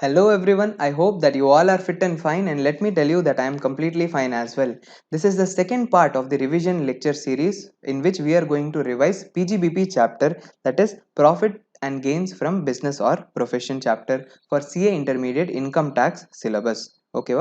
Hello everyone, I hope that you all are fit and fine, and let me tell you that I am completely fine as well. This is the second part of the revision lecture series in which we are going to revise PGBP chapter, that is Profit and Gains from Business or Profession chapter for CA Intermediate Income Tax syllabus. Okay,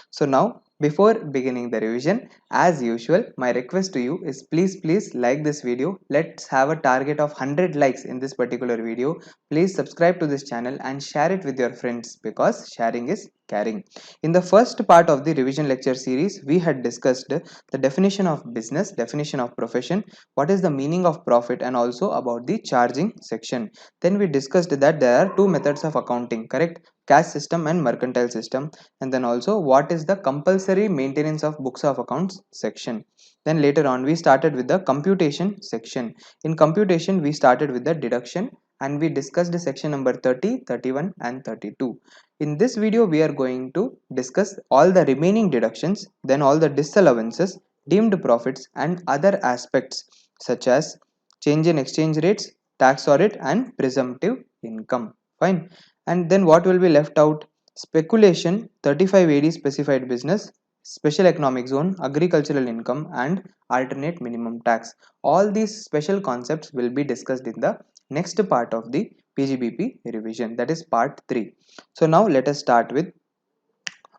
so now before beginning the revision, as usual, my request to you is please like this video. Let's have a target of 100 likes in this particular video. Please subscribe to this channel and share it with your friends because sharing is caring. In the first part of the revision lecture series, we had discussed the definition of business, definition of profession, what is the meaning of profit, and also about the charging section. Then we discussed that there are two methods of accounting, correct? Cash system and mercantile system. And then also what is the compulsory maintenance of books of accounts section. Then later on we started with the computation section. In computation we started with the deduction and we discussed section number 30, 31 and 32. In this video we are going to discuss all the remaining deductions, then all the disallowances, deemed profits and other aspects such as change in exchange rates, tax audit and presumptive income. Fine. And then what will be left out? Speculation, 35 AD specified business, special economic zone, agricultural income and alternate minimum tax. All these special concepts will be discussed in the next part of the PGBP revision, that is part 3. So now let us start with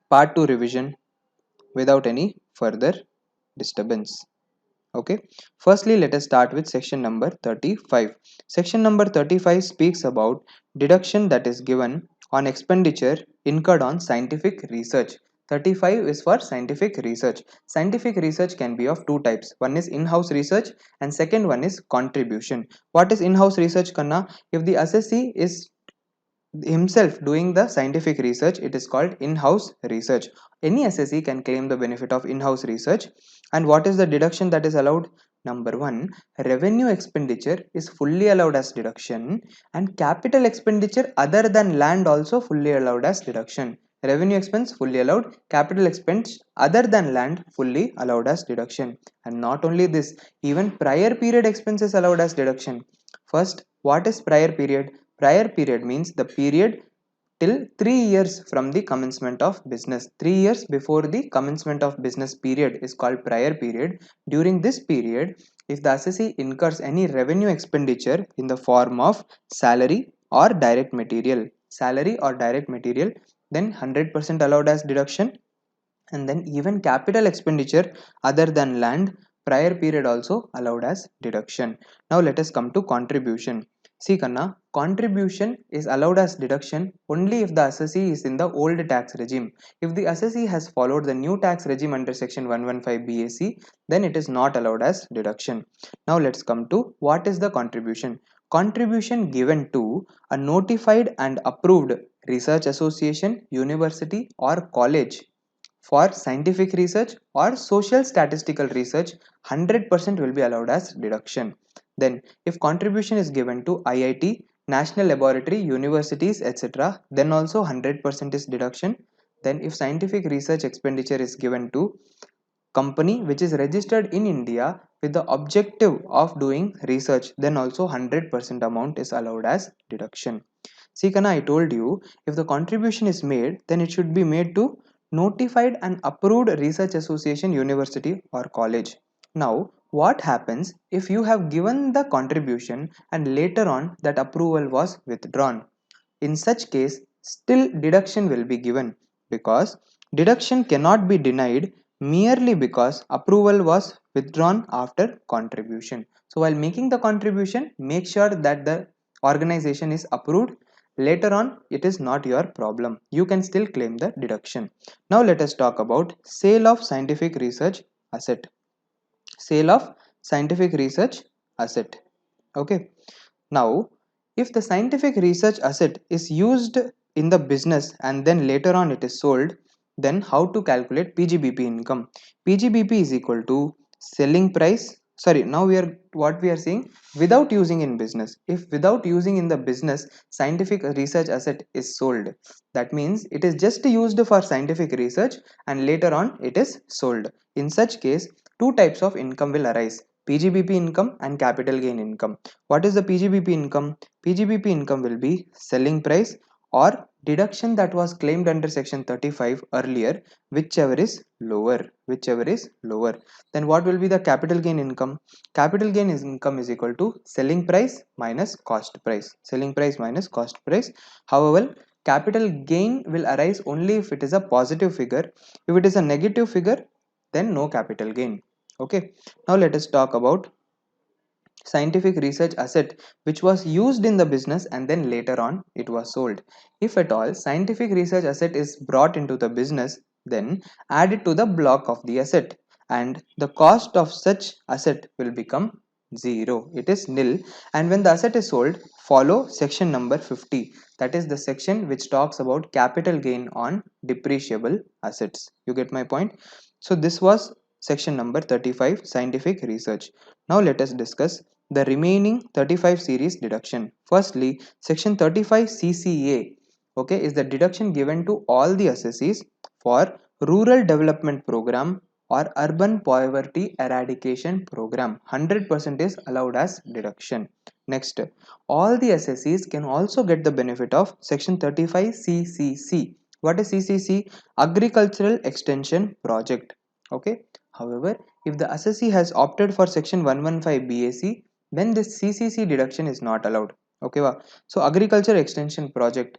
part 2 revision without any further disturbance. Okay, firstly let us start with section number 35. Section number 35 speaks about deduction that is given on expenditure incurred on scientific research. 35 is for scientific research. Scientific research can be of two types. One is in-house research and second one is contribution. What is in-house research, Kanna? If the assessee is himself doing the scientific research, it is called in-house research. Any assessee can claim the benefit of in-house research. And what is the deduction that is allowed? Number one, revenue expenditure is fully allowed as deduction, and capital expenditure other than land also fully allowed as deduction. Revenue expense fully allowed, capital expense other than land fully allowed as deduction. And not only this, even prior period expenses allowed as deduction. First, what is prior period? Prior period means the period till 3 years from the commencement of business. 3 years before the commencement of business period is called prior period. During this period, if the assessee incurs any revenue expenditure in the form of salary or direct material, then 100% allowed as deduction. And then even capital expenditure other than land, prior period also allowed as deduction. Now let us come to contribution. See Kanna, contribution is allowed as deduction only if the assessee is in the old tax regime. If the assessee has followed the new tax regime under section 115 BAC, then it is not allowed as deduction. Now let's come to what is the contribution. Contribution given to a notified and approved research association, university or college for scientific research or social statistical research, 100% will be allowed as deduction. Then if contribution is given to IIT, national laboratory, universities, etc., then also 100% is deduction. Then if scientific research expenditure is given to company which is registered in India with the objective of doing research, then also 100% amount is allowed as deduction. See Kana, I told you if the contribution is made, then it should be made to notified and approved research association, university or college. Now what happens if you have given the contribution and later on that approval was withdrawn? In such case still deduction will be given, because deduction cannot be denied merely because approval was withdrawn after contribution. So while making the contribution, make sure that the organization is approved. Later on it is not your problem, you can still claim the deduction. Now let us talk about sale of scientific research asset. Sale of scientific research asset. Okay, now if the scientific research asset is used in the business and then later on it is sold, then how to calculate PGBP income? PGBP is equal to selling price. Sorry, now we are seeing without using in business. If without using in the business scientific research asset is sold, that means it is just used for scientific research and later on it is sold. In such case, two types of income will arise: PGBP income and capital gain income. What is the PGBP income? PGBP income will be selling price or deduction that was claimed under section 35 earlier, whichever is lower, then what will be the capital gain income? Capital gain income is equal to selling price minus cost price, however capital gain will arise only if it is a positive figure. If it is a negative figure, then no capital gain. Okay, now let us talk about scientific research asset which was used in the business and then later on it was sold. If at all scientific research asset is brought into the business, then add it to the block of the asset and the cost of such asset will become zero, it is nil. And when the asset is sold, follow section number 50, that is the section which talks about capital gain on depreciable assets. You get my point? So this was section number 35, scientific research. Now let us discuss the remaining 35 series deduction. Firstly, section 35 CCA, okay, is the deduction given to all the assessees for rural development program or urban poverty eradication program. 100% is allowed as deduction. Next, all the assessees can also get the benefit of section 35 CCC. What is CCC? Agricultural Extension Project. Okay. However, if the assessee has opted for section 115 BAC, then this CCC deduction is not allowed. Okay, so agriculture extension project,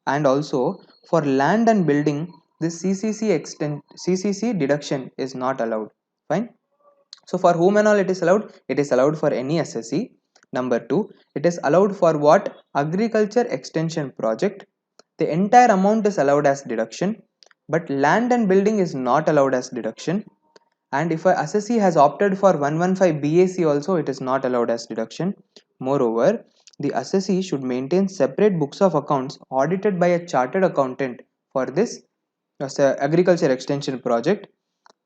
and also for land and building, this CCC deduction is not allowed. Fine. So for whom and all it is allowed? It is allowed for any assessee. Number 2, it is allowed for what? Agriculture extension project. The entire amount is allowed as deduction, but land and building is not allowed as deduction. And if a assessee has opted for 115 BAC also, it is not allowed as deduction. Moreover, the assessee should maintain separate books of accounts audited by a chartered accountant for this agriculture extension project.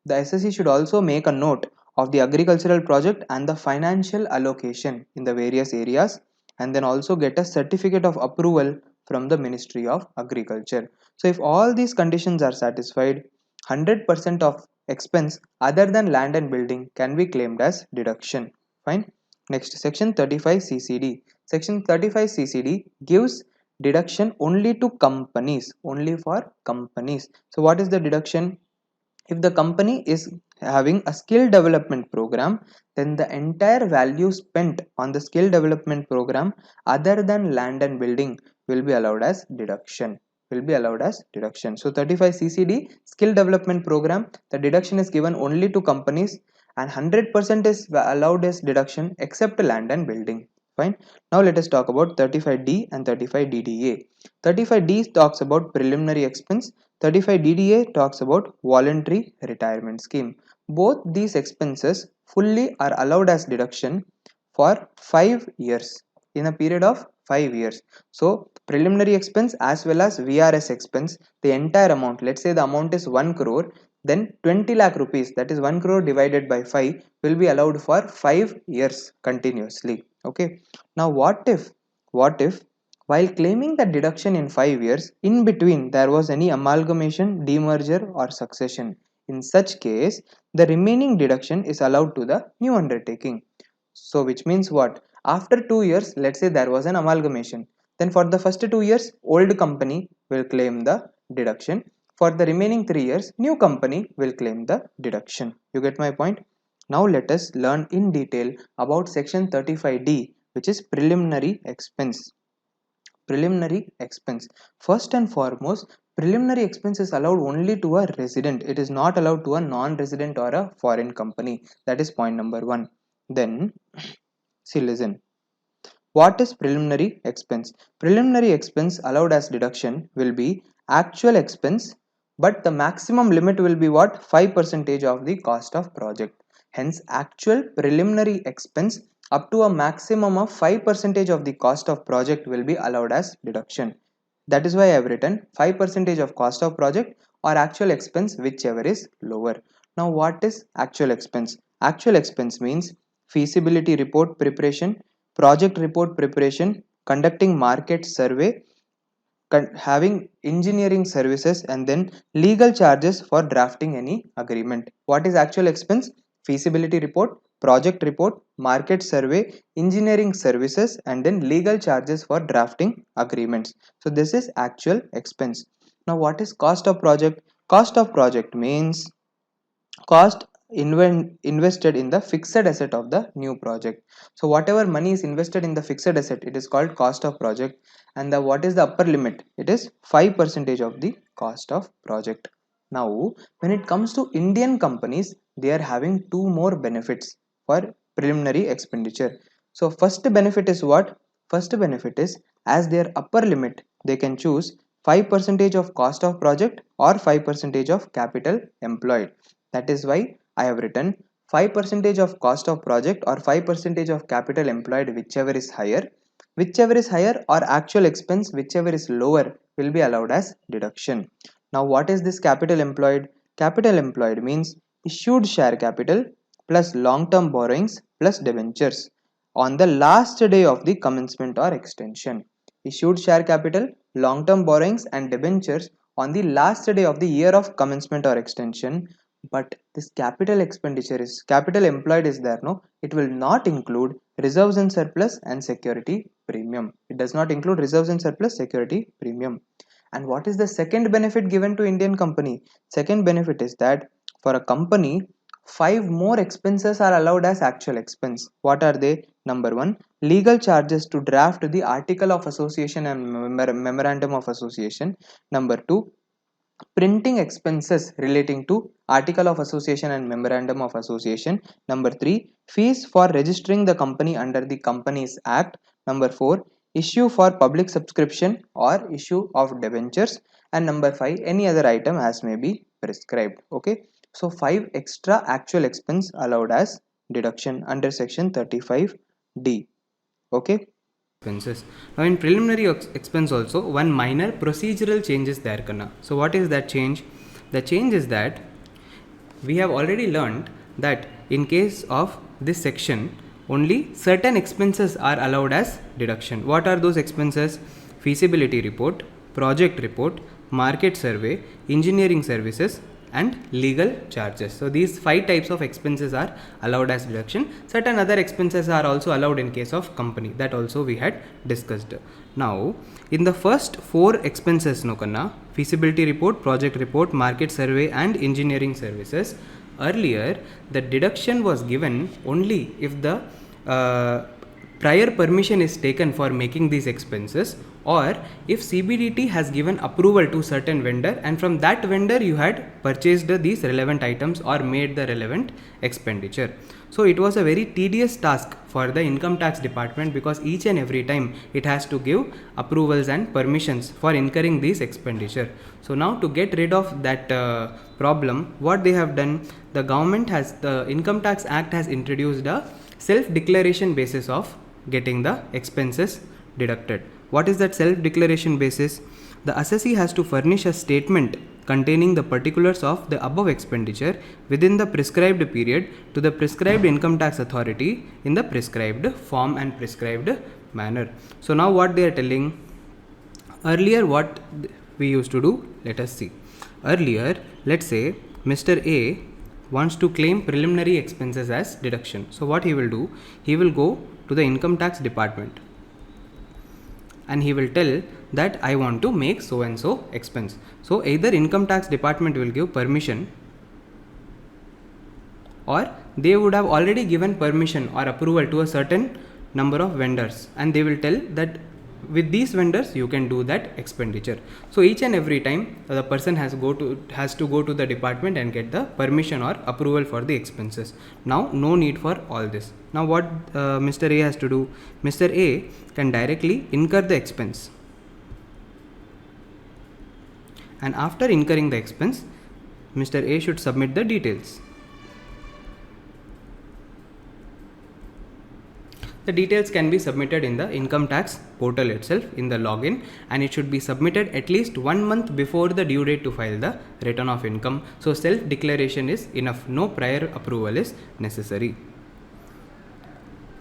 The assessee should also make a note of the agricultural project and the financial allocation in the various areas, and then also get a certificate of approval from the Ministry of Agriculture. So if all these conditions are satisfied, 100% of expense other than land and building can be claimed as deduction. Fine. Next, section 35 CCD. Section 35 CCD gives deduction only to companies, only for companies. So what is the deduction? If the company is having a skill development program, then the entire value spent on the skill development program other than land and building will be allowed as deduction. So 35 CCD skill development program, the deduction is given only to companies and 100% is allowed as deduction except land and building. Fine. Now let us talk about 35D and 35 DDA. 35D talks about preliminary expense. 35 DDA talks about voluntary retirement scheme. Both these expenses fully are allowed as deduction for 5 years, in a period of 5 years. So preliminary expense as well as VRS expense, the entire amount, let's say the amount is 1 crore, then 20 lakh rupees, that is 1 crore divided by 5, will be allowed for 5 years continuously. Okay. Now what if while claiming the deduction in 5 years, in between there was any amalgamation, demerger or succession? In such case, the remaining deduction is allowed to the new undertaking. So which means what? After 2 years, let's say there was an amalgamation. Then for the first 2 years, old company will claim the deduction. For the remaining 3 years, new company will claim the deduction. You get my point? Now let us learn in detail about section 35D, which is preliminary expense. Preliminary expense. First and foremost, preliminary expense is allowed only to a resident. It is not allowed to a non-resident or a foreign company. That is point number 1. Then, see, listen. What is preliminary expense? Preliminary expense allowed as deduction will be actual expense, but the maximum limit will be what? 5% of the cost of project. Hence, actual preliminary expense up to a maximum of 5% of the cost of project will be allowed as deduction. That is why I have written 5% of cost of project or actual expense, whichever is lower. Now, what is actual expense? Actual expense means feasibility report preparation, project report preparation, conducting market survey, having engineering services, and then legal charges for drafting any agreement. What is actual expense? Feasibility report, project report, market survey, engineering services, and then legal charges for drafting agreements. So this is actual expense. Now what is cost of project? Cost of project means cost invested in the fixed asset of the new project. So whatever money is invested in the fixed asset, it is called cost of project. And the what is the upper limit? It is 5% of the cost of project. Now when it comes to Indian companies, they are having two more benefits for preliminary expenditure. So first benefit is what? First benefit is, as their upper limit, they can choose 5% of cost of project or 5% of capital employed. That is why I have written 5% of cost of project or 5% of capital employed, whichever is higher. Whichever is higher, or actual expense, whichever is lower, will be allowed as deduction. Now what is this capital employed? Capital employed means issued share capital plus long-term borrowings plus debentures on the last day of the commencement or extension. Issued share capital, long-term borrowings and debentures on the last day of the year of commencement or extension. But this capital expenditure is capital employed is there, no, it will not include reserves and surplus and security premium. It does not include reserves and surplus, security premium. And what is the second benefit given to Indian company? Second benefit is that for a company, 5 more expenses are allowed as actual expense. What are they? Number 1, legal charges to draft the article of association and memorandum of association. Number 2, printing expenses relating to article of association and memorandum of association. Number 3, fees for registering the company under the Companies Act. Number 4, issue for public subscription or issue of debentures. And number 5, any other item as may be prescribed. Okay, so 5 extra actual expense allowed as deduction under section 35D. Okay. Expenses. Now in preliminary expense also, one minor procedural change is there, Kanna. So what is that change? The change is that we have already learned that in case of this section, only certain expenses are allowed as deduction. What are those expenses? Feasibility report, project report, market survey, engineering services, and legal charges. So these 5 types of expenses are allowed as deduction. Certain other expenses are also allowed in case of company, that also we had discussed. Now in the first 4 expenses, no Kanna, feasibility report, project report, market survey and engineering services, earlier the deduction was given only if the prior permission is taken for making these expenses, or if CBDT has given approval to certain vendor and from that vendor you had purchased these relevant items or made the relevant expenditure. So it was a very tedious task for the income tax department, because each and every time it has to give approvals and permissions for incurring these expenditure. So now to get rid of that problem, what they have done, the government has, the Income Tax Act has introduced a self-declaration basis of getting the expenses deducted. What is that self-declaration basis? The assessee has to furnish a statement containing the particulars of the above expenditure within the prescribed period to the prescribed income tax authority in the prescribed form and prescribed manner. So now what they are telling, earlier what we used to do, let us see. Earlier, let's say Mr. A wants to claim preliminary expenses as deduction. So what he will do, he will go to the income tax department and he will tell that I want to make so and so expense. So either income tax department will give permission, or they would have already given permission or approval to a certain number of vendors, and they will tell that with these vendors you can do that expenditure. So each and every time the person has to go to the department and get the permission or approval for the expenses. Now no need for all this. Now what Mr. A has to do, Mr. A can directly incur the expense, and after incurring the expense, Mr. A should submit the details. The details can be submitted in the income tax portal itself in the login, and it should be submitted at least 1 month before the due date to file the return of income. So self declaration is enough, no prior approval is necessary.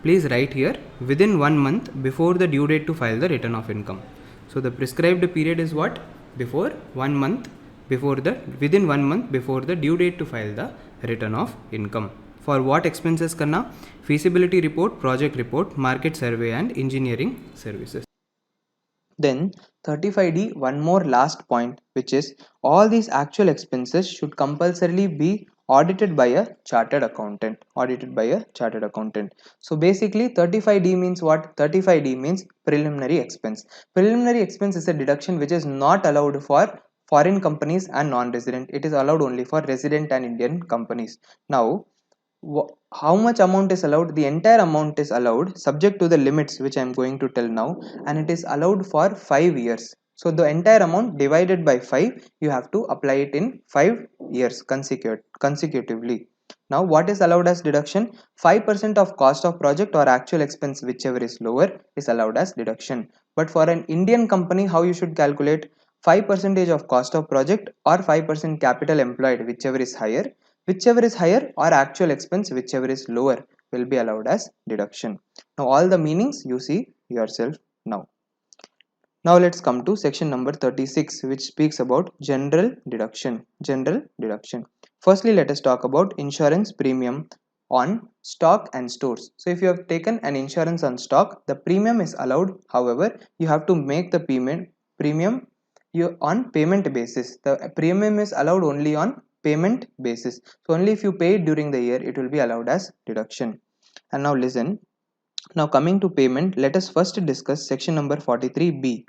Please write here within 1 month before the due date to file the return of income. So the prescribed period is what? Before 1 month before the, within 1 month before the due date to file the return of income. For what expenses karna? Feasibility report, project report, market survey and engineering services. Then 35D, one more last point, which is all these actual expenses should compulsorily be audited by a chartered accountant. Audited by a chartered accountant. So basically 35D means what? 35D means preliminary expense. Preliminary expense is a deduction which is not allowed for foreign companies and non-resident. It is allowed only for resident and Indian companies. Now how much amount is allowed? The entire amount is allowed subject to the limits which I am going to tell now, and it is allowed for 5 years. So the entire amount divided by 5, you have to apply it in 5 years consecutively. Now what is allowed as deduction? 5% of cost of project or actual expense, whichever is lower, is allowed as deduction. But for an Indian company, how you should calculate? 5% of cost of project or 5% capital employed, whichever is higher, or actual expense, whichever is lower, will be allowed as deduction. Now all the meanings you see yourself now. Now let's come to section number 36, which speaks about general deduction. General deduction. Firstly, let us talk about insurance premium on stock and stores. So if you have taken an insurance on stock, the premium is allowed. However, you have to make the premium you on payment basis. The premium is allowed only on payment basis. So only if you pay it during the year, it will be allowed as deduction. And now listen. Now coming to payment, let us first discuss section number 43B.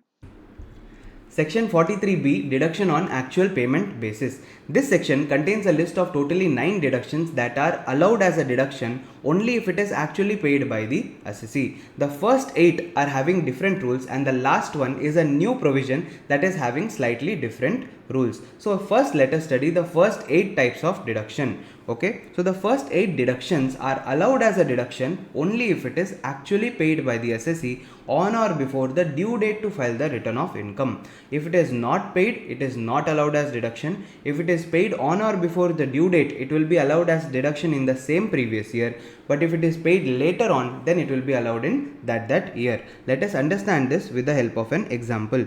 Section 43B, deduction on actual payment basis. This section contains a list of totally 9 deductions that are allowed as a deduction only if it is actually paid by the assessee. The first 8 are having different rules and the last one is a new provision that is having slightly different rules. So first let us study the first 8 types of deduction. Okay, so the first 8 deductions are allowed as a deduction only if it is actually paid by the assessee on or before the due date to file the return of income. If it is not paid, it is not allowed as deduction. If it is paid on or before the due date, it will be allowed as deduction in the same previous year. But if it is paid later on, then it will be allowed in that year. Let us understand this with the help of an example.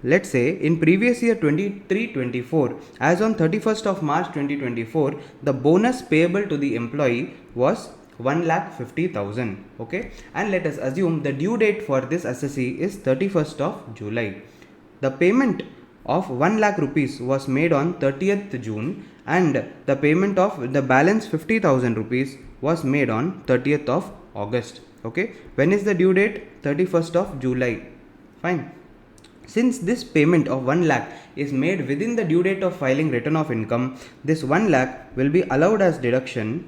Let's say in previous year 23-24, as on 31st of March 2024, the bonus payable to the employee was 1,50,000. Okay, and let us assume the due date for this assessee is 31st of July. The payment of 1 lakh rupees was made on 30th June and the payment of the balance 50,000 rupees was made on 30th of August. Okay, when is the due date? 31st of July. Fine. Since this payment of 1 lakh is made within the due date of filing return of income, this 1 lakh will be allowed as deduction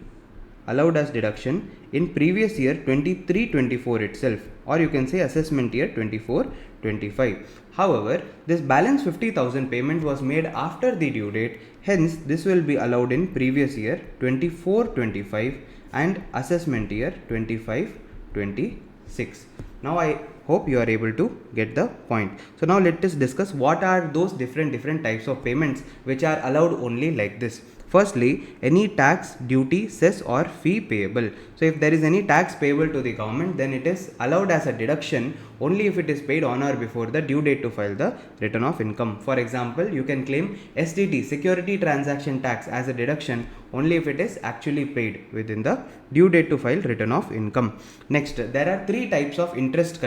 in previous year 23-24 itself, or you can say assessment year 24-25. However, this balance 50,000 payment was made after the due date, hence this will be allowed in previous year 24-25 and assessment year 25-26. Now I hope you are able to get the point. So now let us discuss what are those different types of payments which are allowed only like this. Firstly, any tax, duty, cess or fee payable. So if there is any tax payable to the government, then it is allowed as a deduction only if it is paid on or before the due date to file the return of income. For example, you can claim STT, security transaction tax, as a deduction only if it is actually paid within the due date to file return of income. Next, there are 3 types of interest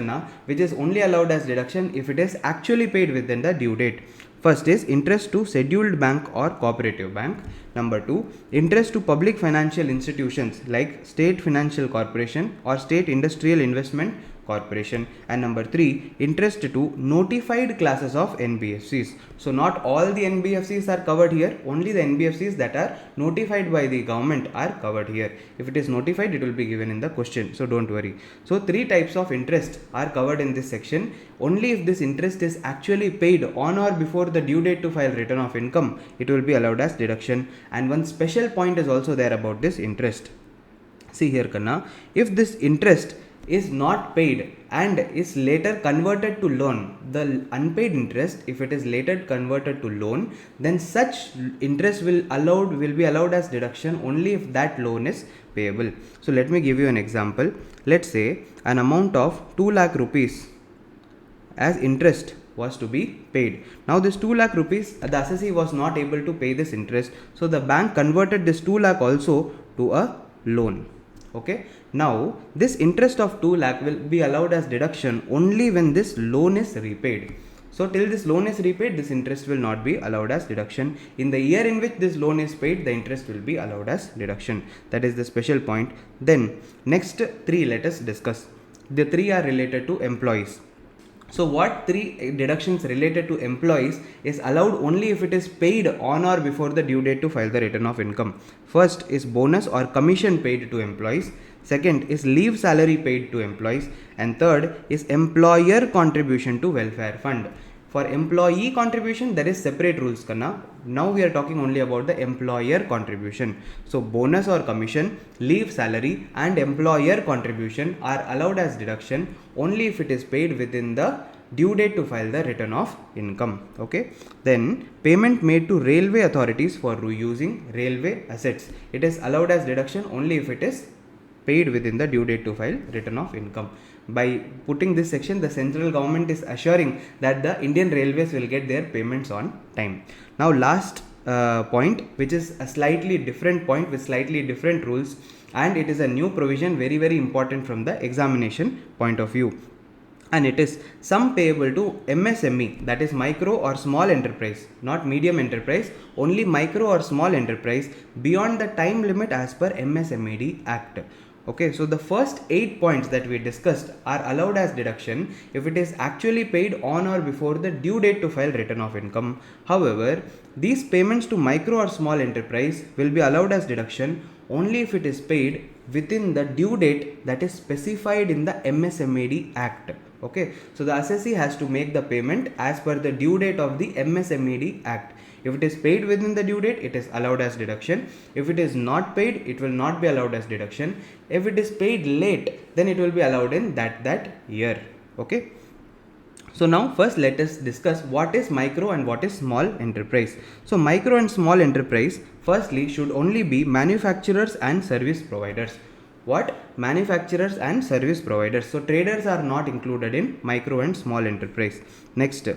which is only allowed as deduction if it is actually paid within the due date. First is interest to scheduled bank or cooperative bank. Number 2, interest to public financial institutions like State Financial Corporation or State Industrial Investment Corporation. And number 3, interest to notified classes of NBFCs. So not all the NBFCs are covered here, only the NBFCs that are notified by the government are covered here. If it is notified, it will be given in the question, so don't worry. So 3 types of interest are covered in this section. Only if this interest is actually paid on or before the due date to file return of income, it will be allowed as deduction. And one special point is also there about this interest. See here Kanna, if this interest is not paid and is later converted to loan, the unpaid interest, if it is later converted to loan, then such interest will be allowed as deduction only if that loan is payable. So let me give you an example. Let's say an amount of 2 lakh rupees as interest was to be paid. Now this 2 lakh rupees, the assessee was not able to pay this interest, so the bank converted this 2 lakh also to a loan. Okay, now this interest of 2 lakh will be allowed as deduction only when this loan is repaid. So till this loan is repaid, this interest will not be allowed as deduction. In the year in which this loan is paid, the interest will be allowed as deduction. That is the special point. Then next 3 let us discuss. The 3 are related to employees. So what 3 deductions related to employees is allowed only if it is paid on or before the due date to file the return of income. First is bonus or commission paid to employees. Second is leave salary paid to employees. And third is employer contribution to welfare fund. For employee contribution, there is separate rules Kanna. Now we are talking only about the employer contribution. So bonus or commission, leave salary and employer contribution are allowed as deduction only if it is paid within the due date to file the return of income. Okay. Then payment made to railway authorities for reusing railway assets. It is allowed as deduction only if it is paid within the due date to file return of income. By putting this section, the central government is assuring that the Indian Railways will get their payments on time. Now last point, which is a slightly different point with slightly different rules, and it is a new provision, very important from the examination point of view. And it is sum payable to MSME, that is micro or small enterprise, not medium enterprise, only micro or small enterprise beyond the time limit as per MSMED Act. Okay, so the first 8 points that we discussed are allowed as deduction if it is actually paid on or before the due date to file return of income. However, these payments to micro or small enterprise will be allowed as deduction only if it is paid within the due date that is specified in the MSMED Act. Okay, so the assessee has to make the payment as per the due date of the MSMED Act. If it is paid within the due date, it is allowed as deduction. If it is not paid, it will not be allowed as deduction. If it is paid late, then it will be allowed in that year. Okay. So now first let us discuss what is micro and what is small enterprise. So micro and small enterprise firstly should only be manufacturers and service providers. What? Manufacturers and service providers. So traders are not included in micro and small enterprise. Next,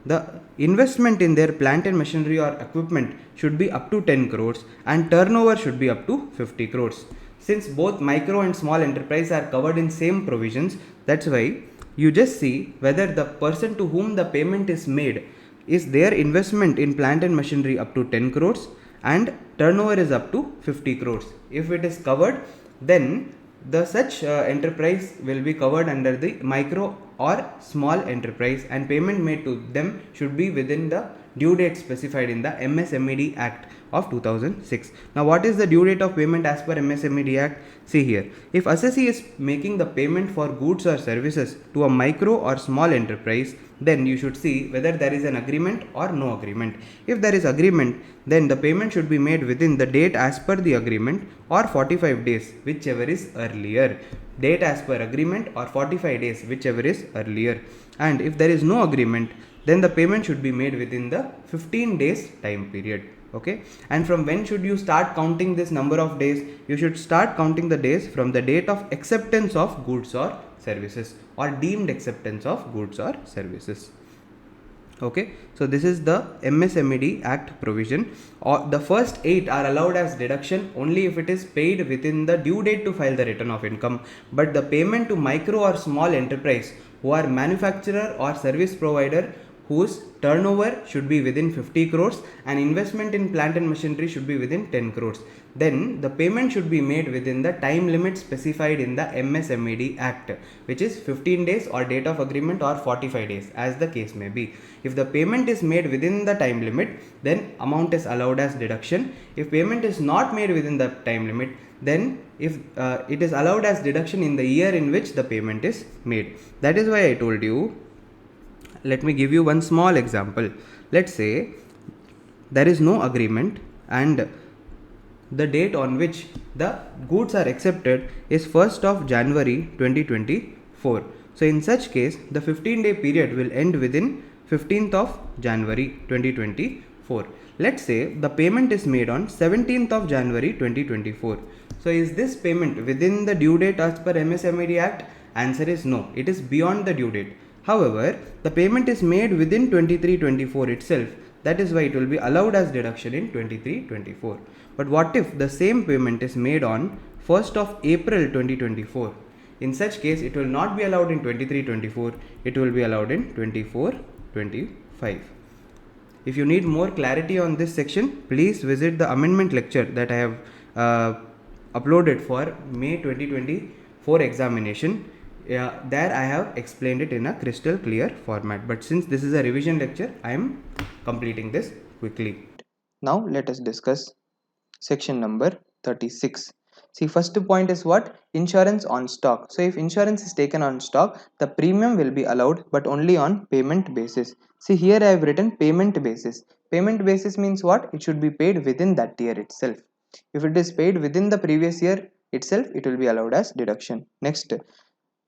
the investment in their plant and machinery or equipment should be up to 10 crores and turnover should be up to 50 crores. Since both micro and small enterprise are covered in same provisions, that's why you just see whether the person to whom the payment is made is their investment in plant and machinery up to 10 crores and turnover is up to 50 crores. If it is covered, then the such enterprise will be covered under the micro or small enterprise and payment made to them should be within the due date specified in the MSMED Act of 2006. Now what is the due date of payment as per MSMED Act? See here, if assessee is making the payment for goods or services to a micro or small enterprise, then you should see whether there is an agreement or no agreement. If there is agreement, then the payment should be made within the date as per the agreement or 45 days, whichever is earlier. Date as per agreement or 45 days, whichever is earlier. And if there is no agreement, then the payment should be made within the 15 days time period. Okay, and from when should you start counting this number of days? You should start counting the days from the date of acceptance of goods or services or deemed acceptance of goods or services. Okay, so this is the MSMED Act provision. The first 8 are allowed as deduction only if it is paid within the due date to file the return of income, but the payment to micro or small enterprise who are manufacturer or service provider whose turnover should be within 50 crores and investment in plant and machinery should be within 10 crores, then the payment should be made within the time limit specified in the MSMED Act, which is 15 days or date of agreement or 45 days as the case may be. If the payment is made within the time limit, then amount is allowed as deduction. If payment is not made within the time limit, then if it is allowed as deduction in the year in which the payment is made. That is why I told you. Let me give you one small example. Let's say there is no agreement and the date on which the goods are accepted is 1st of January 2024. So in such case, the 15-day period will end within 15th of January 2024. Let's say the payment is made on 17th of January 2024. So is this payment within the due date as per MSMED Act? Answer is no. It is beyond the due date. However, the payment is made within 23-24 itself. That is why it will be allowed as deduction in 23-24. But what if the same payment is made on 1st of April 2024. In such case, it will not be allowed in 23-24, it will be allowed in 24-25. If you need more clarity on this section, please visit the amendment lecture that I have uploaded for May 2024 examination. There I have explained it in a crystal clear format, but since this is a revision lecture, I am completing this quickly. Now let us discuss section number 36. See, first point is what? Insurance on stock. So if insurance is taken on stock, the premium will be allowed, but only on payment basis. See, here I have written payment basis. Payment basis means what? It should be paid within that year itself. If it is paid within the previous year itself, it will be allowed as deduction. Next,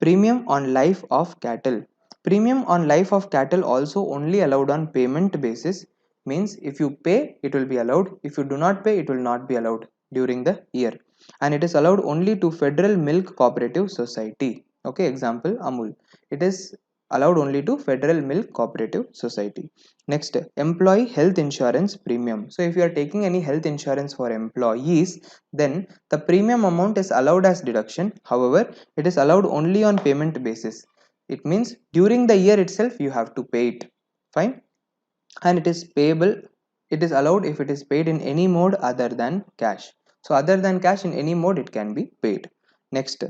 premium on life of cattle. Premium on life of cattle also only allowed on payment basis, means if you pay it will be allowed, if you do not pay it will not be allowed during the year, and it is allowed only to Federal Milk Cooperative Society. Okay, example Amul. It is allowed only to Federal Milk Cooperative Society. Next, employee health insurance premium. So if you are taking any health insurance for employees, then the premium amount is allowed as deduction. However, it is allowed only on payment basis. It means during the year itself you have to pay it. Fine. And it is payable, it is allowed if it is paid in any mode other than cash. So other than cash, in any mode it can be paid. Next,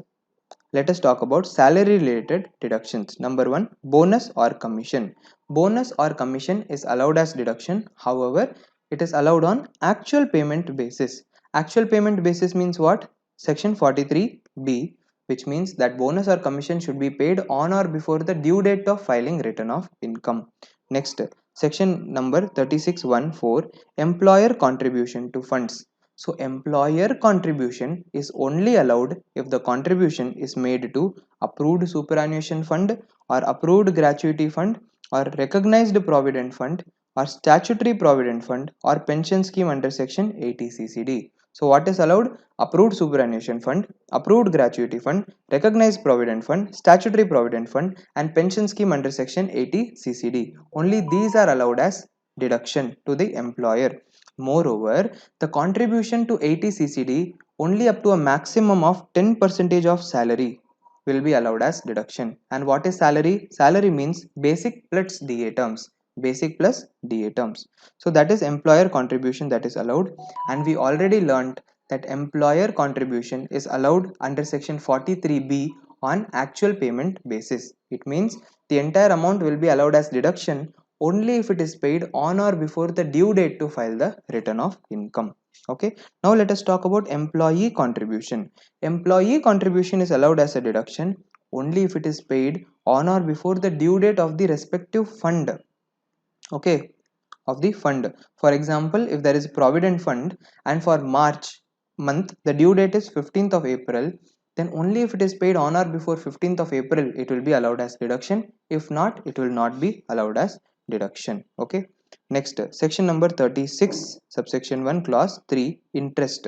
let us talk about salary related deductions. Number 1, bonus or commission. Bonus or commission is allowed as deduction. However, it is allowed on actual payment basis. Actual payment basis means what? Section 43B, which means that bonus or commission should be paid on or before the due date of filing return of income. Next, section number 36(1)(4), employer contribution to funds. So employer contribution is only allowed if the contribution is made to approved superannuation fund or approved gratuity fund or recognized provident fund or statutory provident fund or pension scheme under section 80 CCD. So what is allowed? Approved superannuation fund, approved gratuity fund, recognized provident fund, statutory provident fund and pension scheme under section 80 CCD. Only these are allowed as deduction to the employer. Moreover, the contribution to 80 CCD only up to a maximum of 10% of salary will be allowed as deduction. And what is salary? Salary means basic plus DA terms. Basic plus DA terms. So that is employer contribution that is allowed, and we already learned that employer contribution is allowed under section 43B on actual payment basis. It means the entire amount will be allowed as deduction only if it is paid on or before the due date to file the return of income. Okay, now let us talk about employee contribution. Employee contribution is allowed as a deduction only if it is paid on or before the due date of the respective fund. Okay, of the fund. For example, if there is a provident fund and for March month the due date is 15th of April, then only if it is paid on or before 15th of April it will be allowed as deduction. If not, it will not be allowed as deduction. Okay, next, section number 36 subsection 1 clause 3, interest.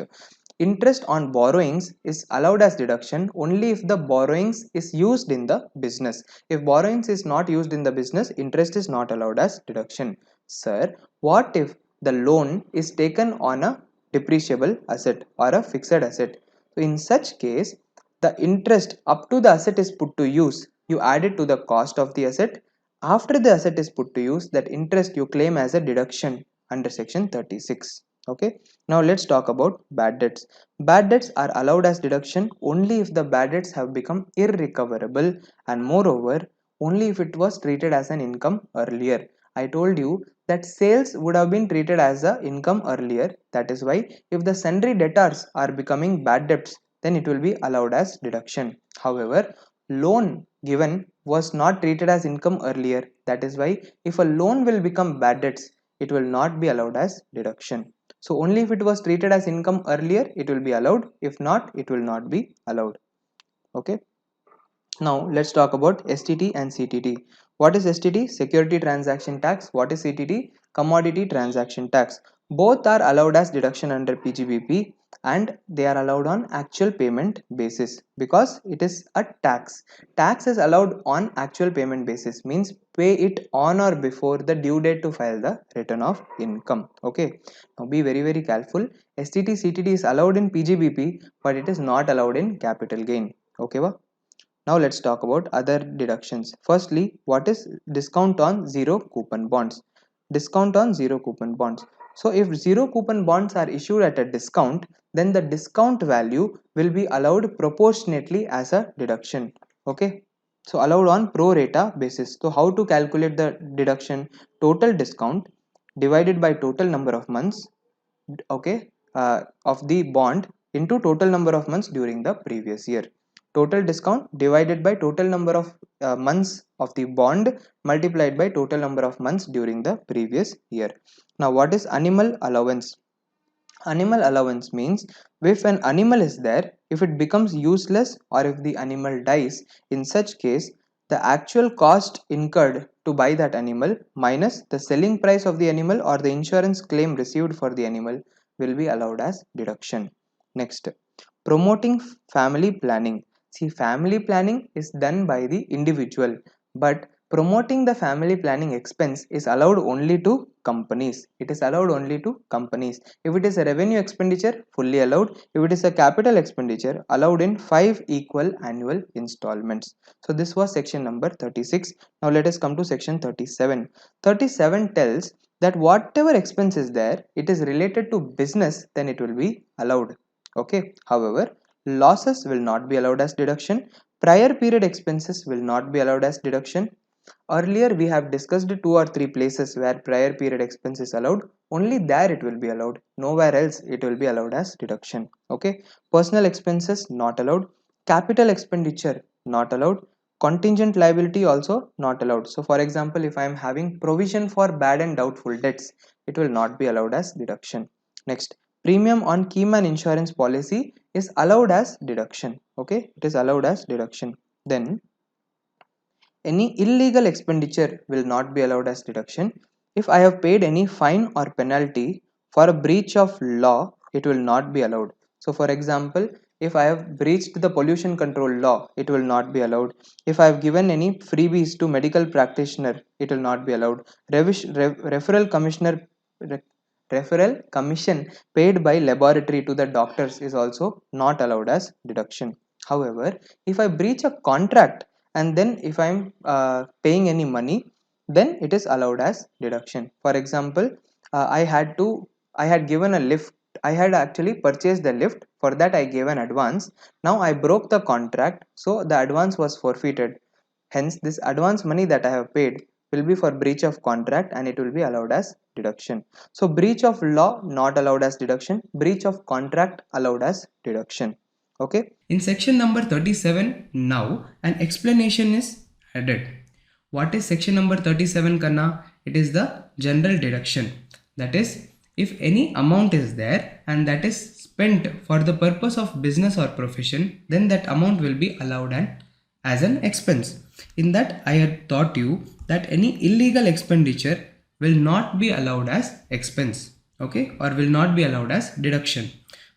Interest on borrowings is allowed as deduction only if the borrowings is used in the business. If borrowings is not used in the business, interest is not allowed as deduction. Sir, what if the loan is taken on a depreciable asset or a fixed asset? So in such case, the interest up to the asset is put to use, you add it to the cost of the asset. After the asset is put to use, that interest you claim as a deduction under section 36. Okay, now let's talk about bad debts. Bad debts are allowed as deduction only if the bad debts have become irrecoverable, and moreover only if it was treated as an income earlier. I told you that sales would have been treated as a income earlier. That is why if the sundry debtors are becoming bad debts, then it will be allowed as deduction. However, loan given was not treated as income earlier. That is why if a loan will become bad debts, it will not be allowed as deduction. So only if it was treated as income earlier, it will be allowed. If not, it will not be allowed. Okay. Now let's talk about STT and CTT. What is STT? Security transaction tax. What is CTT? Commodity transaction tax. Both are allowed as deduction under PGBP, and they are allowed on actual payment basis because it is a tax. Tax is allowed on actual payment basis, means pay it on or before the due date to file the return of income. Okay, now be very careful. STT CTD is allowed in PGBP, but it is not allowed in capital gain. Okay, wa? Now let's talk about other deductions. Firstly, what is discount on zero coupon bonds? Discount on zero coupon bonds. So if zero coupon bonds are issued at a discount, then the discount value will be allowed proportionately as a deduction. Okay. So allowed on pro rata basis. So how to calculate the deduction? Total discount divided by total number of months, okay, of the bond into total number of months during the previous year. Total discount divided by total number of months of the bond multiplied by total number of months during the previous year. Now what is animal allowance? Animal allowance means if an animal is there, if it becomes useless or if the animal dies, in such case the actual cost incurred to buy that animal minus the selling price of the animal or the insurance claim received for the animal will be allowed as deduction. Next, promoting family planning. See, family planning is done by the individual, but promoting the family planning expense is allowed only to companies. It is allowed only to companies. If it is a revenue expenditure, fully allowed. If it is a capital expenditure, allowed in 5 equal annual installments. So this was section number 36. Now let us come to section 37. 37 tells that whatever expense is there, it is related to business, then it will be allowed. Okay. However, losses will not be allowed as deduction. Prior period expenses will not be allowed as deduction. Earlier we have discussed 2 or 3 places where prior period expense is allowed. Only there it will be allowed. Nowhere else it will be allowed as deduction. Okay. Personal expenses not allowed. Capital expenditure not allowed. Contingent liability also not allowed. So for example, if I am having provision for bad and doubtful debts, it will not be allowed as deduction. Next, premium on keyman insurance policy is allowed as deduction. Okay, it is allowed as deduction. Then any illegal expenditure will not be allowed as deduction. If I have paid any fine or penalty for a breach of law, it will not be allowed. So for example, if I have breached the pollution control law, it will not be allowed. If I have given any freebies to medical practitioner, it will not be allowed. Referral commissioner referral commission paid by laboratory to the doctors is also not allowed as deduction. However, if I breach a contract and then if I'm paying any money, then it is allowed as deduction. For example, I had given a lift. I had actually purchased the lift. For that I gave an advance. Now I broke the contract, so the advance was forfeited. Hence this advance money that I have paid will be for breach of contract and it will be allowed as deduction. So breach of law not allowed as deduction, breach of contract allowed as deduction. Okay. In section number 37, now an explanation is added. What is section number 37 Kanna? It is the general deduction. That is, if any amount is there and that is spent for the purpose of business or profession, then that amount will be allowed as an expense. In that, I had taught you that any illegal expenditure will not be allowed as expense, okay, or will not be allowed as deduction.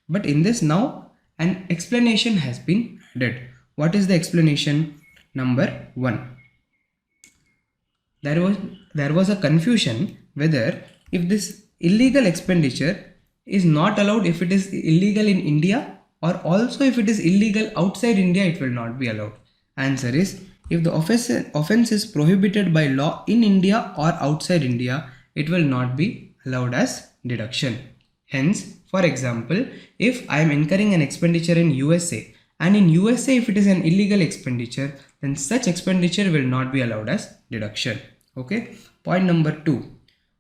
But in this now, an explanation has been added. What is the explanation? Number 1. There was a confusion whether if this illegal expenditure is not allowed if it is illegal in India, or also if it is illegal outside India it will not be allowed. Answer is, if the offense is prohibited by law in India or outside India, it will not be allowed as deduction. Hence, for example, if I am incurring an expenditure in USA and in USA if it is an illegal expenditure, then such expenditure will not be allowed as deduction. Okay. Point number 2.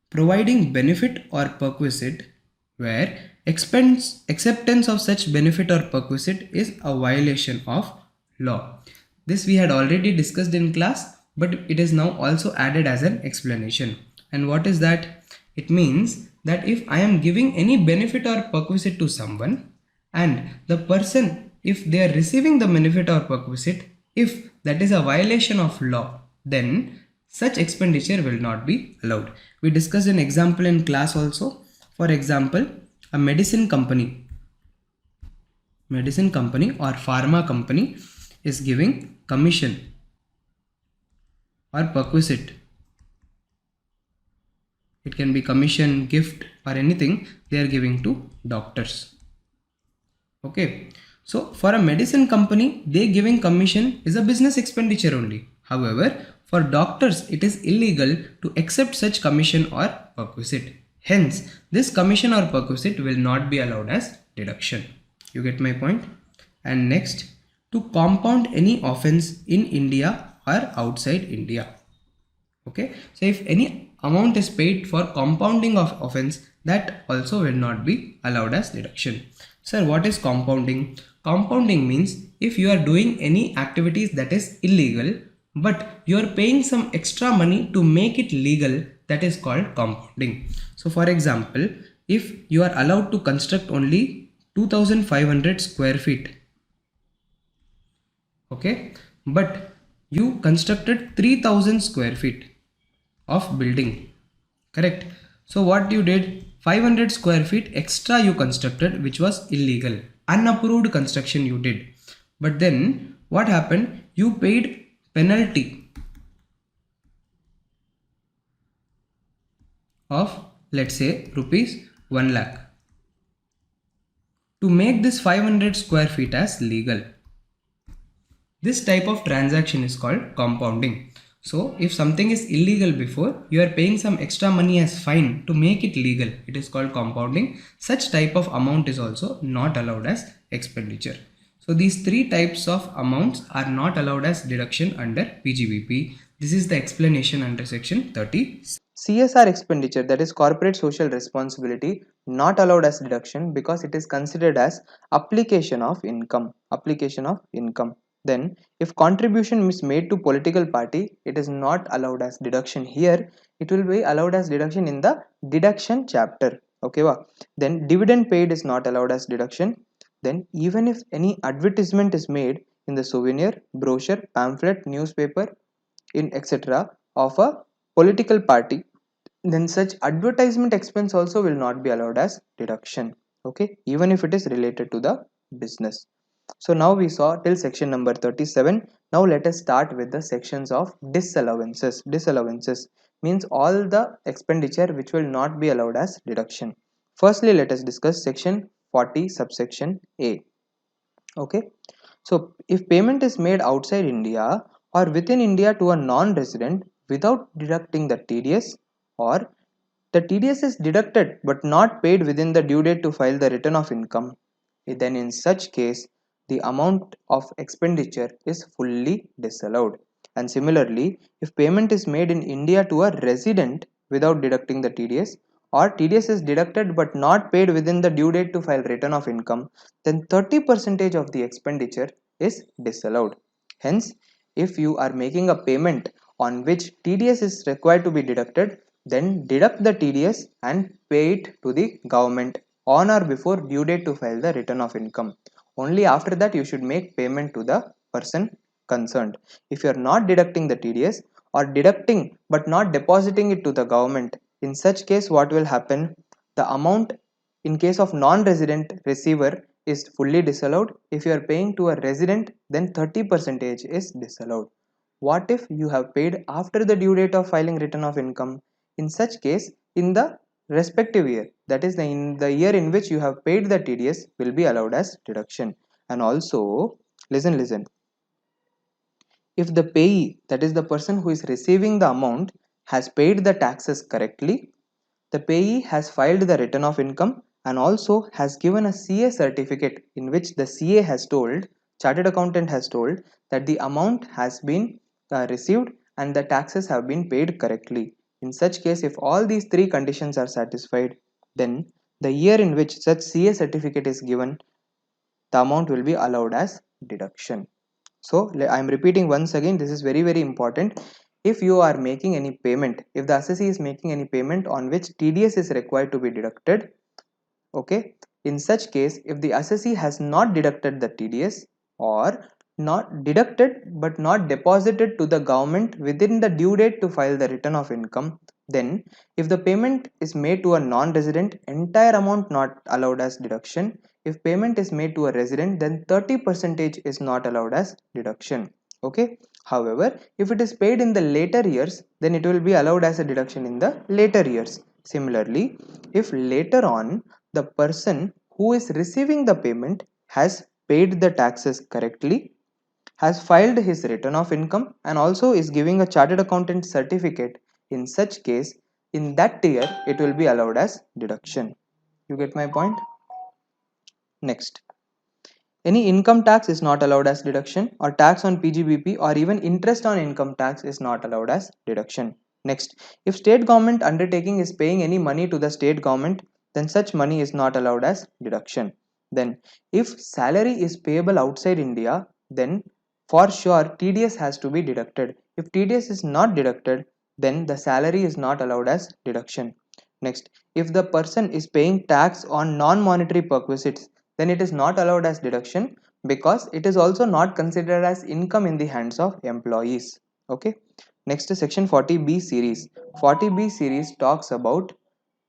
Providing benefit or perquisite where acceptance of such benefit or perquisite is a violation of law. This we had already discussed in class, but it is now also added as an explanation. And what is that? It means that if I am giving any benefit or perquisite to someone and the person, if they are receiving the benefit or perquisite, if that is a violation of law, then such expenditure will not be allowed. We discussed an example in class also. For example, a medicine company or pharma company is giving commission or perquisite. It can be commission, gift, or anything they are giving to doctors. Okay, so for a medicine company, they giving commission is a business expenditure only. However, for doctors, it is illegal to accept such commission or perquisite. Hence, this commission or perquisite will not be allowed as deduction. You get my point? And next, to compound any offense in India or outside India. Okay, so if any amount is paid for compounding of offense, that also will not be allowed as deduction. Sir, what is compounding? Compounding means if you are doing any activities that is illegal but you are paying some extra money to make it legal, that is called compounding. So for example, if you are allowed to construct only 2500 square feet, okay, but you constructed 3000 square feet of building, correct? So what you did, 500 square feet extra you constructed, which was illegal, unapproved construction you did. But then what happened, you paid penalty of, let's say, rupees 1 lakh to make this 500 square feet as legal. This type of transaction is called compounding. So if something is illegal before, you are paying some extra money as fine to make it legal. It is called compounding. Such type of amount is also not allowed as expenditure. So these three types of amounts are not allowed as deduction under PGBP. This is the explanation under section 30. CSR expenditure, that is corporate social responsibility, not allowed as deduction because it is considered as application of income. Then if contribution is made to political party, it is not allowed as deduction here. It will be allowed as deduction in the deduction chapter. Okay, wow. Then dividend paid is not allowed as deduction. Then even if any advertisement is made in the souvenir, brochure, pamphlet, newspaper, in etc. of a political party, then such advertisement expense also will not be allowed as deduction. Okay, even if it is related to the business. So now we saw till section number 37. Now let us start with the sections of disallowances. Disallowances means all the expenditure which will not be allowed as deduction. Firstly, let us discuss section 40 subsection A. Okay, so if payment is made outside India or within India to a non-resident without deducting the TDS, or the TDS is deducted but not paid within the due date to file the return of income, then in such case the amount of expenditure is fully disallowed. And similarly, if payment is made in India to a resident without deducting the TDS, or TDS is deducted but not paid within the due date to file return of income, then 30% of the expenditure is disallowed. Hence, if you are making a payment on which TDS is required to be deducted, then deduct the TDS and pay it to the government on or before due date to file the return of income. Only after that you should make payment to the person concerned. If you are not deducting the TDS or deducting but not depositing it to the government, in such case what will happen? The amount in case of non-resident receiver is fully disallowed. If you are paying to a resident, then 30% is disallowed. What if you have paid after the due date of filing return of income? In such case, in the respective year, that is in the year in which you have paid the TDS, will be allowed as deduction. And also, listen, if the payee, that is the person who is receiving the amount, has paid the taxes correctly, the payee has filed the return of income and also has given a CA certificate in which the CA has told, chartered accountant has told, that the amount has been received and the taxes have been paid correctly. In such case, if all these three conditions are satisfied, then the year in which such CA certificate is given, the amount will be allowed as deduction. So I am repeating once again, this is very important. If you are making any payment, if the assessee is making any payment on which TDS is required to be deducted, okay, in such case if the assessee has not deducted the TDS or not deducted but not deposited to the government within the due date to file the return of income, Then if the payment is made to a non-resident, entire amount not allowed as deduction. If payment is made to a resident, then 30% is not allowed as deduction. Okay. However, if it is paid in the later years, then it will be allowed as a deduction in the later years. Similarly, if later on the person who is receiving the payment has paid the taxes correctly, has filed his return of income, and also is giving a chartered accountant certificate, in such case, in that year it will be allowed as deduction. You get my point? Next, any income tax is not allowed as deduction, or tax on PGBP or even interest on income tax is not allowed as deduction. Next, if state government undertaking is paying any money to the state government, then such money is not allowed as deduction. Then if salary is payable outside India, then for sure TDS has to be deducted. If TDS is not deducted, then the salary is not allowed as deduction. Next, if the person is paying tax on non-monetary perquisites, then it is not allowed as deduction, because it is also not considered as income in the hands of employees. Okay. Next is section 40B series. 40B series talks about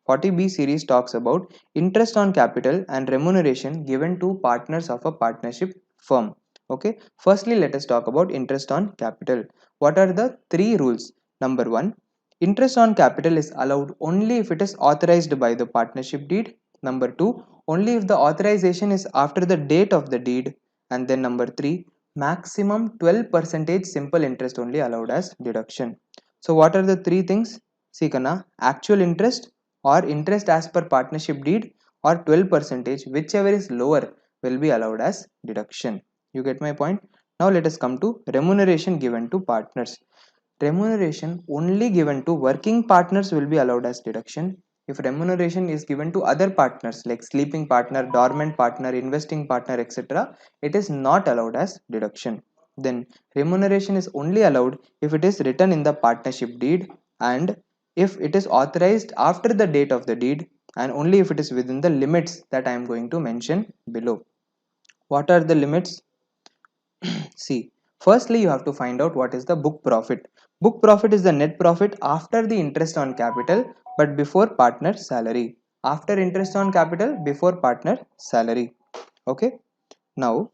40B series talks about interest on capital and remuneration given to partners of a partnership firm. Okay. Firstly, let us talk about interest on capital. What are the three rules? Number one, interest on capital is allowed only if it is authorized by the partnership deed. Number two, only if the authorization is after the date of the deed. And then number three, maximum 12% simple interest only allowed as deduction. So what are the three things? See Kana, actual interest or interest as per partnership deed, or 12%, whichever is lower, will be allowed as deduction. You get my point? Now let us come to remuneration given to partners. Remuneration only given to working partners will be allowed as deduction. If remuneration is given to other partners like sleeping partner, dormant partner, investing partner, etc., it is not allowed as deduction. Then remuneration is only allowed if it is written in the partnership deed, and if it is authorized after the date of the deed, and only if it is within the limits that I am going to mention below. What are the limits? See, firstly, you have to find out what is the book profit. Book profit is the net profit after the interest on capital but before partner salary. After interest on capital, before partner salary. Okay. Now,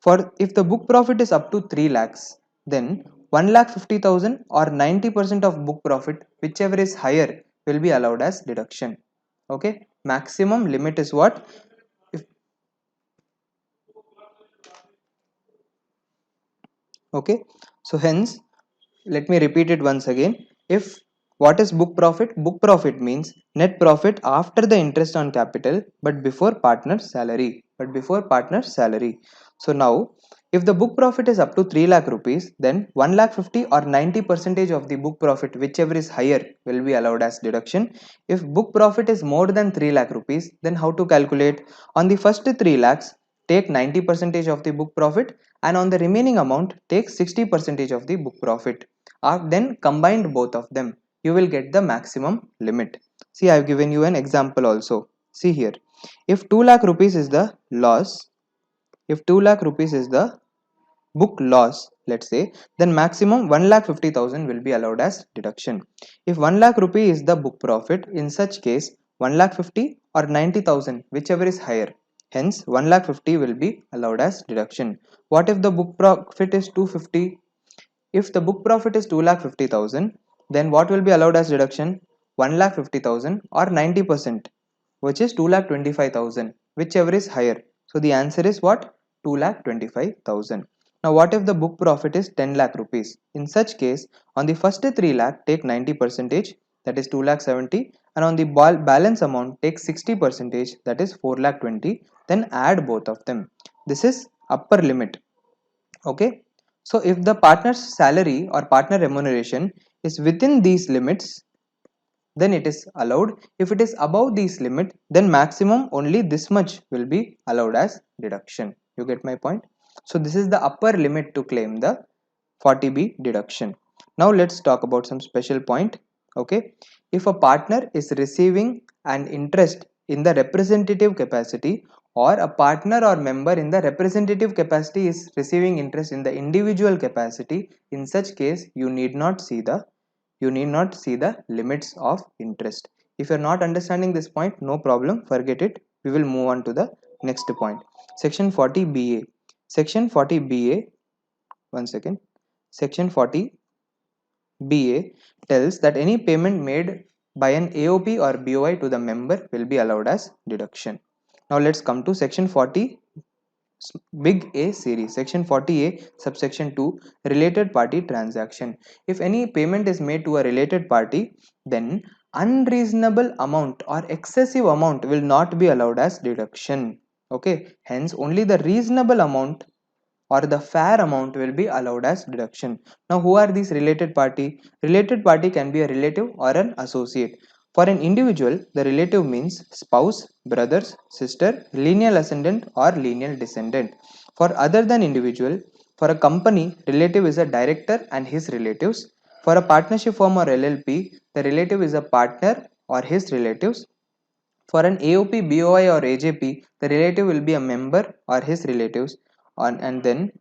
for if the book profit is up to 3 lakhs, then 1,50,000 or 90% of book profit, whichever is higher, will be allowed as deduction. Okay. Maximum limit is what? If, okay. So hence, let me repeat it once again. If what is book profit? Book profit means net profit after the interest on capital but before partner salary. So now, if the book profit is up to 3 lakh rupees, then 1 lakh 50 or 90% of the book profit, whichever is higher, will be allowed as deduction. If book profit is more than 3 lakh rupees, then how to calculate? On the first 3 lakhs, take 90% of the book profit, and on the remaining amount take 60% of the book profit. Then combined both of them, you will get the maximum limit. See, I have given you an example also. See here, if 2 lakh rupees is the loss, if 2 lakh rupees is the book loss, let's say, then maximum 1,50,000 will be allowed as deduction. If 1 lakh rupee is the book profit, in such case 1,50,000 or 90,000, whichever is higher, hence 1,50,000 will be allowed as deduction. What if the book profit is 250? If the book profit is 2,50,000, then what will be allowed as deduction? 1,50,000 or 90%, which is 2,25,000, whichever is higher. So the answer is what? 2,25,000. Now what if the book profit is 10 lakh rupees? In such case, on the first 3 lakh take 90%, that is 2,70,000, and on the balance amount take 60%, that is 4,20,000. Then add both of them. This is upper limit. Okay. So if the partner's salary or partner remuneration is within these limits, then it is allowed. If it is above these limit, then maximum only this much will be allowed as deduction. You get my point? So this is the upper limit to claim the 40B deduction. Now let's talk about some special point. Okay. If a partner is receiving an interest in the representative capacity, or a partner or member in the representative capacity is receiving interest in the individual capacity, in such case you need not see the You need not see the limits of interest. If you're not understanding this point, no problem, forget it. We will move on to the next point. Section 40BA. Section 40BA, one second. Section 40BA tells that any payment made by an AOP or BOI to the member will be allowed as deduction. Now let's come to section 40 big A series. Section 40A subsection 2, related party transaction. If any payment is made to a related party, then unreasonable amount or excessive amount will not be allowed as deduction. Okay, hence only the reasonable amount or the fair amount will be allowed as deduction. Now who are these related party? Related party can be a relative or an associate. For an individual, the relative means spouse, brothers, sister, lineal ascendant or lineal descendant. For other than individual, for a company, relative is a director and his relatives. For a partnership firm or LLP, the relative is a partner or his relatives. For an AOP, BOI or AJP, the relative will be a member or his relatives. And then,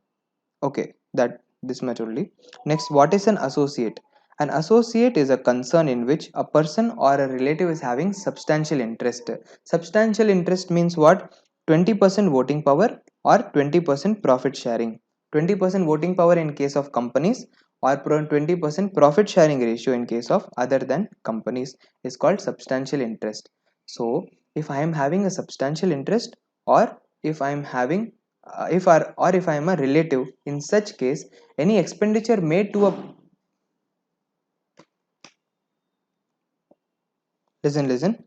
okay, that this much only. Next, what is an associate? An associate is a concern in which a person or a relative is having substantial interest. Substantial interest means what? 20% voting power or 20% profit sharing. 20% voting power in case of companies or 20% profit sharing ratio in case of other than companies is called substantial interest. So if I am having a substantial interest, or if I am having if I am a relative, in such case any expenditure made to a listen.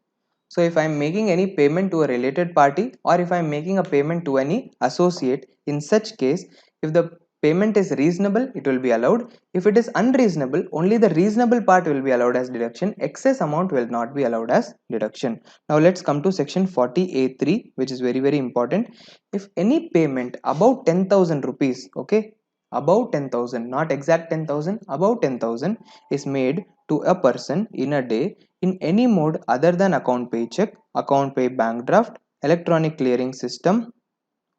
So if I am making any payment to a related party, or if I am making a payment to any associate, in such case, if the payment is reasonable, it will be allowed. If it is unreasonable, only the reasonable part will be allowed as deduction. Excess amount will not be allowed as deduction. Now let's come to section 40A3, which is very important. If any payment above 10,000 rupees, okay, above 10,000, not exact 10,000, above 10,000 is made to a person in a day in any mode other than account pay check, account pay bank draft, electronic clearing system,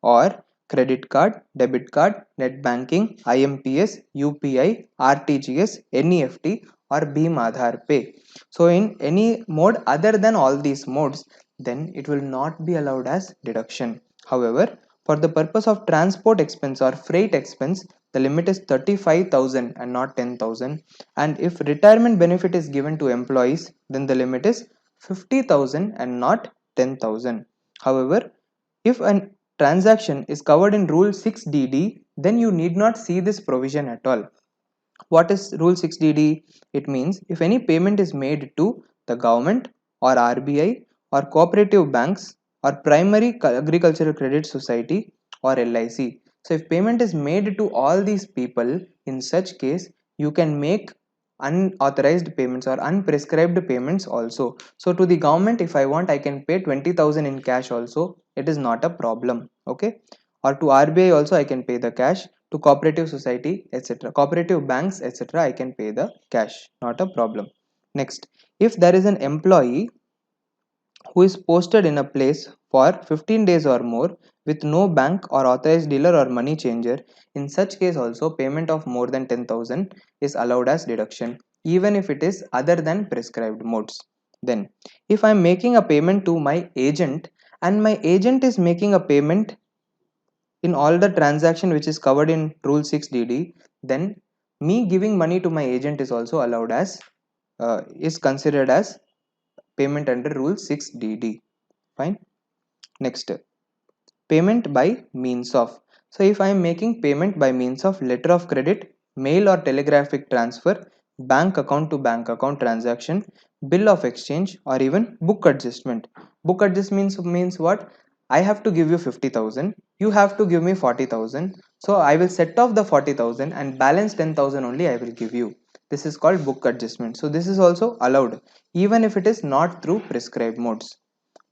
or credit card, debit card, net banking, IMPS, UPI, RTGS, NEFT, or Bhim Aadhaar Pay. So in any mode other than all these modes, then it will not be allowed as deduction. However, for the purpose of transport expense or freight expense, the limit is 35,000 and not 10,000. And if retirement benefit is given to employees, then the limit is 50,000 and not 10,000. However, if a transaction is covered in Rule 6DD, then you need not see this provision at all. What is Rule 6DD? It means if any payment is made to the government or RBI or cooperative banks or primary agricultural credit society or LIC. So if payment is made to all these people, in such case you can make unauthorized payments or unprescribed payments also. So to the government, if I want, I can pay 20,000 in cash also. It is not a problem. Okay. Or to RBI also I can pay the cash. To cooperative society, etc., cooperative banks, etc., I can pay the cash, not a problem. Next, if there is an employee who is posted in a place for 15 days or more with no bank or authorized dealer or money changer, in such case also payment of more than 10,000 is allowed as deduction, even if it is other than prescribed modes. Then if I am making a payment to my agent and my agent is making a payment in all the transaction which is covered in Rule 6DD, then me giving money to my agent is also allowed as is considered as payment under Rule 6DD. Fine. Next, payment by means of. So if I am making payment by means of letter of credit, mail or telegraphic transfer, bank account to bank account transaction, bill of exchange, or even book adjustment. Book adjustment means what? I have to give you 50,000, you have to give me 40,000. So I will set off the 40,000 and balance 10,000 only I will give you. This is called book adjustment. So this is also allowed even if it is not through prescribed modes.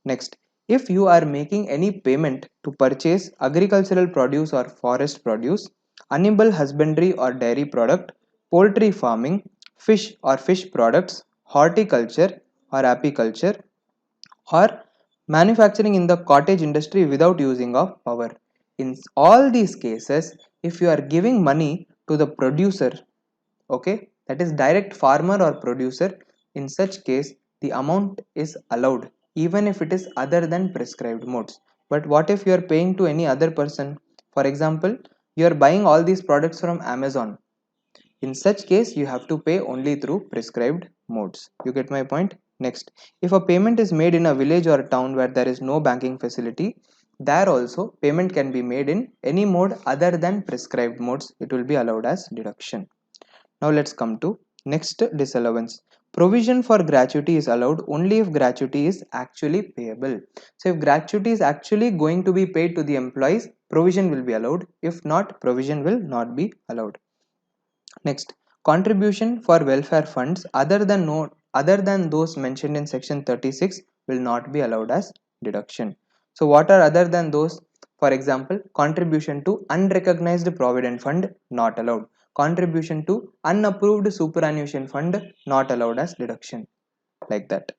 Next, if you are making any payment to purchase agricultural produce or forest produce, animal husbandry or dairy product, poultry farming, fish or fish products, horticulture or apiculture, or manufacturing in the cottage industry without using of power. In all these cases, if you are giving money to the producer, okay, that is direct farmer or producer, in such case the amount is allowed even if it is other than prescribed modes. But what if you are paying to any other person? For example, you are buying all these products from Amazon. In such case, you have to pay only through prescribed modes. You get my point? Next, if a payment is made in a village or town where there is no banking facility, there also payment can be made in any mode other than prescribed modes. It will be allowed as deduction. Now let's come to next disallowance. Provision for gratuity is allowed only if gratuity is actually payable. So if gratuity is actually going to be paid to the employees, provision will be allowed. If not, provision will not be allowed. Next, contribution for welfare funds other than those mentioned in section 36 will not be allowed as deduction. So what are other than those? For example, contribution to unrecognized provident fund not allowed. Contribution to unapproved superannuation fund not allowed as deduction, like that.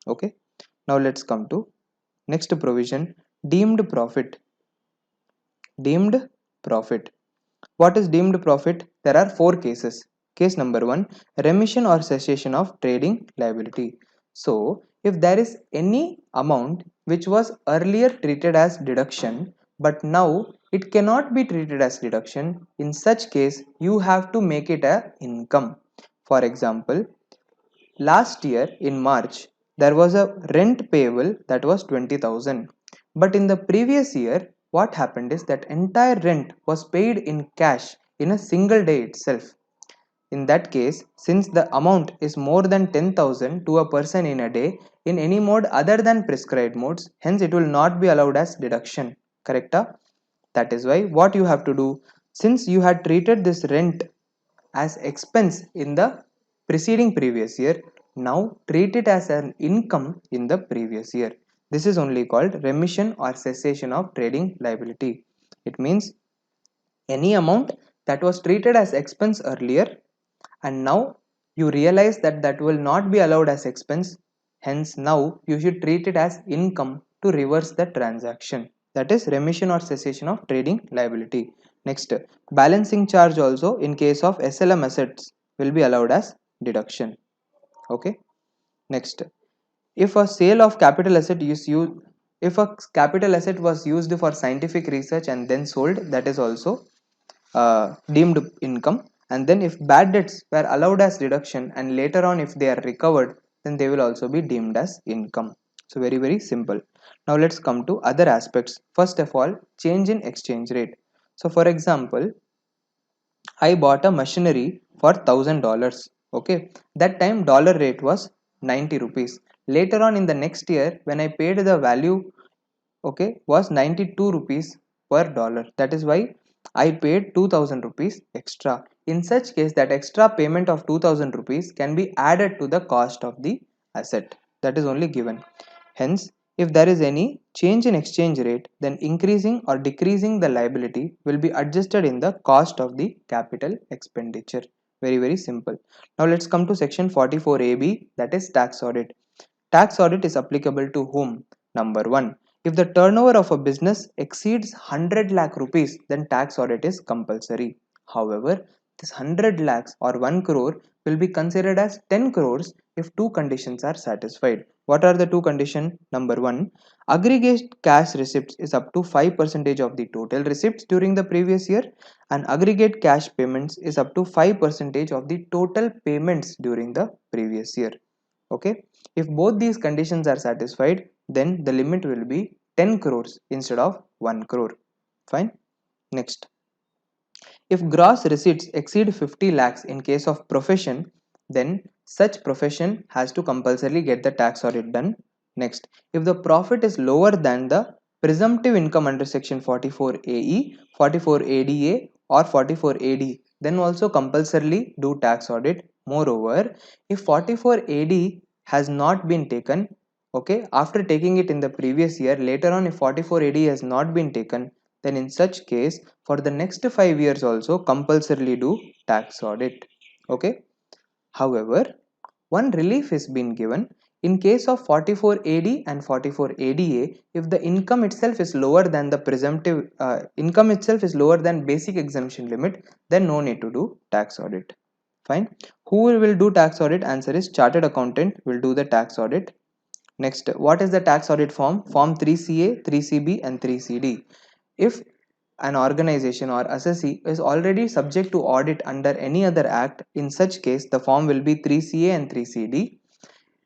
Okay. Now let's come to next provision, deemed profit. Deemed profit. What is deemed profit? There are four cases. Case number one, remission or cessation of trading liability. So, if there is any amount which was earlier treated as deduction, but now it cannot be treated as deduction, in such case, you have to make it a income. For example, last year in March, there was a rent payable that was 20,000. But in the previous year, what happened is that entire rent was paid in cash in a single day itself. In that case, since the amount is more than 10,000 to a person in a day in any mode other than prescribed modes, hence it will not be allowed as deduction. Correct? That is why what you have to do, since you had treated this rent as expense in the preceding previous year, now treat it as an income in the previous year. This is only called remission or cessation of trading liability. It means any amount that was treated as expense earlier and now you realize that that will not be allowed as expense, hence now you should treat it as income to reverse the transaction. That is remission or cessation of trading liability. Next, balancing charge also in case of SLM assets will be allowed as deduction. Okay. Next, if a sale of capital asset is used, if a capital asset was used for scientific research and then sold, that is also deemed income. And then if bad debts were allowed as deduction and later on if they are recovered, then they will also be deemed as income. So very simple. Now let's come to other aspects. First of all, change in exchange rate. So for example, I bought a machinery for $1,000. Okay, that time dollar rate was 90 rupees. Later on in the next year, when I paid the value, okay, was 92 rupees per dollar. That is why I paid 2000 rupees extra. In such case, that extra payment of 2000 rupees can be added to the cost of the asset. That is only given. Hence, if there is any change in exchange rate, then increasing or decreasing the liability will be adjusted in the cost of the capital expenditure. Very simple. Now let's come to section 44AB, that is tax audit. Tax audit is applicable to whom? Number 1. If the turnover of a business exceeds 100 lakh rupees, then tax audit is compulsory. However, this 100 lakhs or 1 crore will be considered as 10 crores if two conditions are satisfied. What are the two conditions? Number 1, aggregate cash receipts is up to 5% of the total receipts during the previous year, and aggregate cash payments is up to 5% of the total payments during the previous year. Okay, if both these conditions are satisfied, then the limit will be 10 crores instead of 1 crore. Fine. Next, if gross receipts exceed 50 lakhs in case of profession, then such profession has to compulsorily get the tax audit done. Next, if the profit is lower than the presumptive income under section 44AE, 44ADA or 44AD, then also compulsorily do tax audit. Moreover, if 44AD has not been taken, okay, after taking it in the previous year, later on if 44AD has not been taken, then in such case for the next 5 years also compulsorily do tax audit. Okay. However, one relief is been given in case of 44AD and 44ADA. If the income itself is lower than the presumptive income itself is lower than basic exemption limit, then no need to do tax audit. Fine. Who will do tax audit? Answer is chartered accountant will do the tax audit. Next, what is the tax audit form? Form 3CA, 3CB and 3CD. If an organization or assessee is already subject to audit under any other act, in such case the form will be 3CA and 3CD.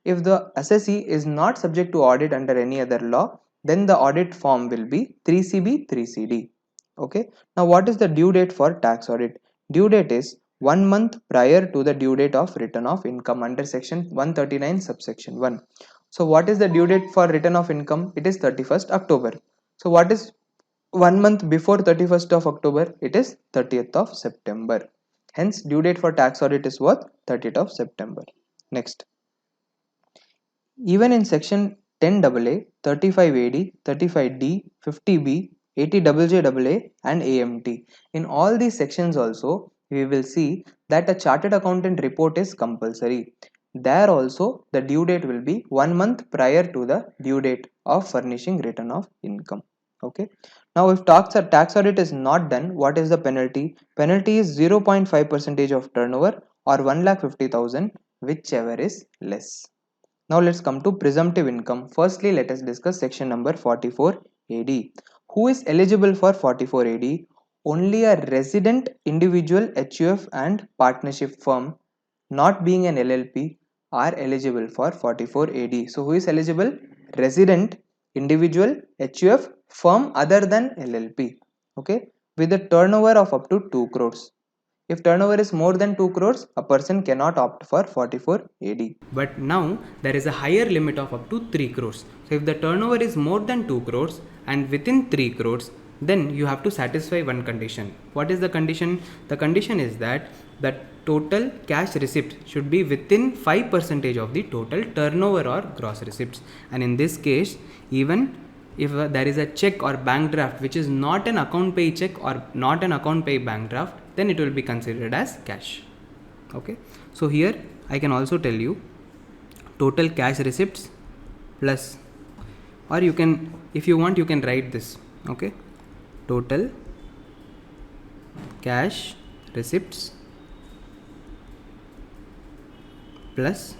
If the assessee is not subject to audit under any other law, then the audit form will be 3CB, 3CD. Okay. Now what is the due date for tax audit? Due date is 1 month prior to the due date of return of income under section 139 subsection 1. So what is the due date for return of income? It is 31st October. So what is 1 month before 31st of October? It is 30th of September. Hence due date for tax audit is what? 30th of September. Next. Even in section 10AA, 35AD, 35D, 50B, 80JJAA and AMT. In all these sections also, we will see that a chartered accountant report is compulsory. There also the due date will be 1 month prior to the due date of furnishing return of income. Okay. Now if tax audit is not done, what is the penalty? Penalty is 0.5% of turnover or 1,50,000, whichever is less. Now let's come to presumptive income. Firstly, let us discuss section number 44 AD. Who is eligible for 44 AD? Only a resident individual HUF and partnership firm not being an LLP are eligible for 44 AD. So who is eligible? Resident individual HUF firm other than LLP. Okay, with a turnover of up to 2 crores. If turnover is more than 2 crores, a person cannot opt for 44 AD. But now there is a higher limit of up to 3 crores. So if the turnover is more than 2 crores and within 3 crores, then you have to satisfy one condition. What is the condition? The condition is that the total cash receipt should be within 5% of the total turnover or gross receipts. And in this case, even if there is a check or bank draft which is not an account pay check or not an account pay bank draft, then it will be considered as cash. Okay. So here I can also tell you total cash receipts plus, or you can, if you want, you can write this. Okay. Total cash receipts plus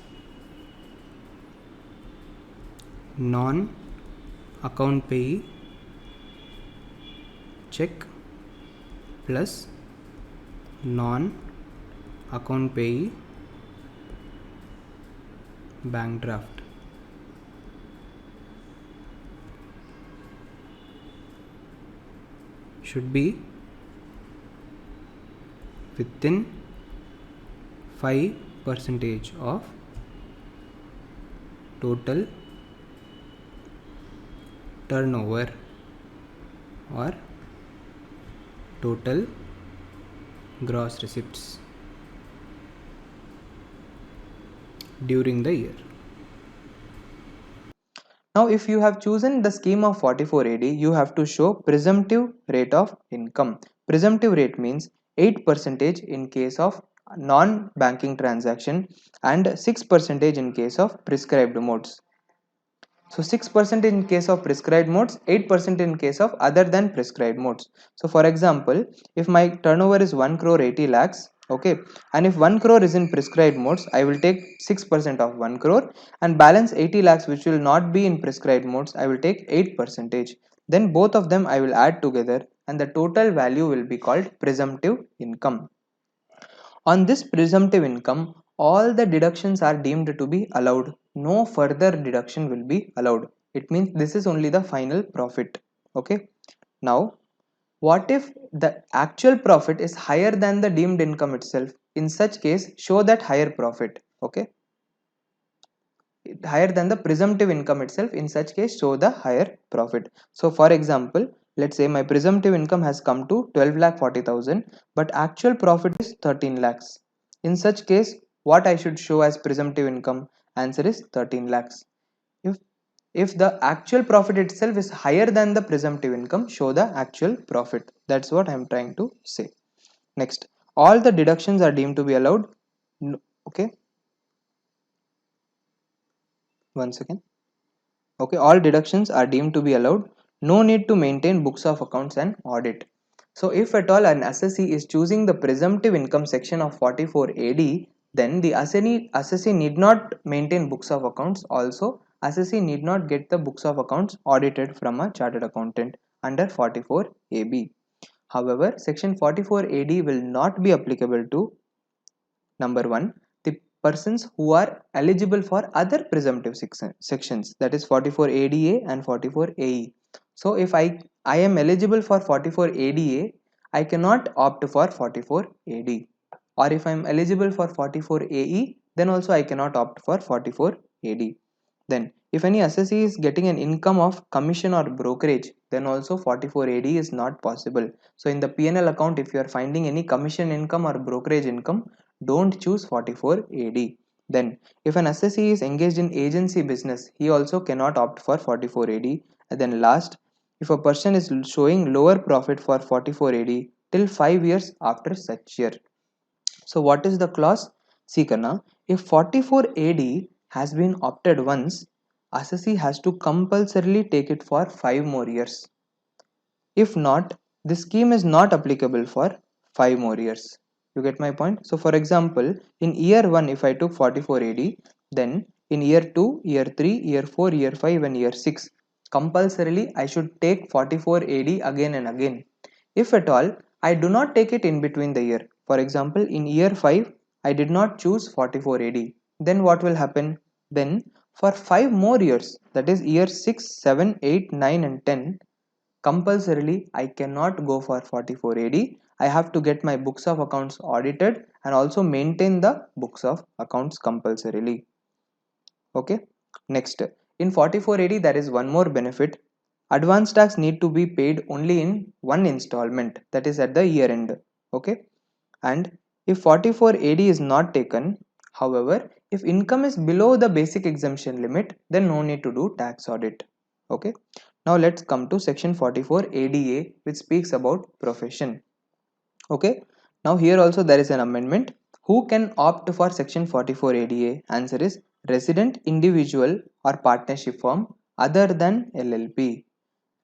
non account pay check plus non account pay bank draft. Should be within 5% of total turnover or total gross receipts during the year. Now if you have chosen the scheme of 44 AD, you have to show presumptive rate of income. Presumptive rate means 8% in case of non-banking transaction and 6% in case of prescribed modes. So 6% in case of prescribed modes, 8% in case of other than prescribed modes. So for example, if my turnover is 1 crore 80 lakhs, okay, and if 1 crore is in prescribed modes, I will take 6% of 1 crore and balance 80 lakhs which will not be in prescribed modes, I will take 8%. Then both of them I will add together and the total value will be called presumptive income. On this presumptive income, all the deductions are deemed to be allowed. No further deduction will be allowed. It means this is only the final profit. Okay. Now, what if the actual profit is higher than the deemed income itself? In such case, show that higher profit. Okay. Higher than the presumptive income itself. In such case, show the higher profit. So, for example, let's say my presumptive income has come to 12,40,000, but actual profit is 13 lakhs. In such case, what I should show as presumptive income? Answer is 13 lakhs. If the actual profit itself is higher than the presumptive income, show the actual profit. That's what I'm trying to say. Next, all the deductions are deemed to be allowed. Okay. One second. Okay, all deductions are deemed to be allowed. No need to maintain books of accounts and audit. So if at all an assessee is choosing the presumptive income section of 44 AD, then the assessee need not maintain books of accounts. Also, assessee need not get the books of accounts audited from a chartered accountant under 44 AB. However, section 44 AD will not be applicable to number 1, the persons who are eligible for other presumptive sections, that is 44 ADA and 44 AE. So if I am eligible for 44 ADA, I cannot opt for 44 AD, or if I am eligible for 44 AE, then also I cannot opt for 44 AD. Then if any assessee is getting an income of commission or brokerage, then also 44 AD is not possible. So in the P&L account, if you are finding any commission income or brokerage income, don't choose 44 AD. Then if an assessee is engaged in agency business, he also cannot opt for 44 AD. And then last, if a person is showing lower profit for 44 AD till 5 years after such year. So what is the clause? See Karna, if 44 AD has been opted once, assessee has to compulsorily take it for 5 more years. If not, the scheme is not applicable for 5 more years. You get my point? So for example, in year 1 if I took 44 AD, then in year 2, year 3, year 4, year 5 and year 6, compulsorily I should take 44 AD again and again. If at all, I do not take it in between the year. For example, in year 5, I did not choose 44 AD. Then what will happen? Then for 5 more years, that is year 6, 7, 8, 9 and 10, compulsorily I cannot go for 44 AD. I have to get my books of accounts audited and also maintain the books of accounts compulsorily. Okay. Next, in 44 AD there is one more benefit. Advance tax need to be paid only in one installment, that is at the year end. Okay. And if 44 AD is not taken, however, if income is below the basic exemption limit, then no need to do tax audit. Okay. Now let's come to section 44 ADA, which speaks about profession. Okay. Now here also there is an amendment. Who can opt for section 44 ADA? Answer is resident individual or partnership firm other than LLP.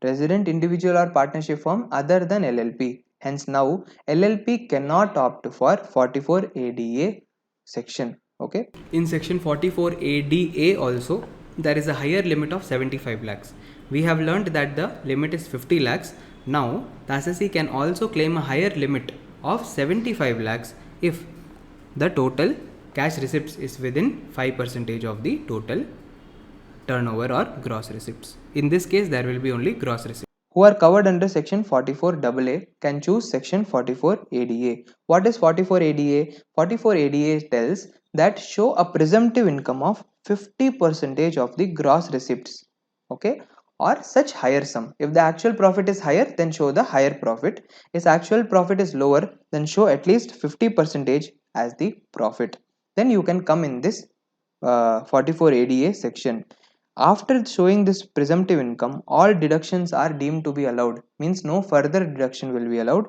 Resident individual or partnership firm other than LLP. Hence now LLP cannot opt for 44 ADA section. Okay. In section 44 ADA also, there is a higher limit of 75 lakhs. We have learned that the limit is 50 lakhs. Now, the assessee can also claim a higher limit of 75 lakhs if the total cash receipts is within 5% of the total turnover or gross receipts. In this case, there will be only gross receipts. Who are covered under section 44 AA can choose section 44 ADA. What is 44 ADA? 44 ADA tells that show a presumptive income of 50% of the gross receipts. Okay, or such higher sum. If the actual profit is higher, then show the higher profit. If actual profit is lower, then show at least 50% as the profit. Then you can come in this 44 ADA section. After showing this presumptive income, all deductions are deemed to be allowed, means no further deduction will be allowed.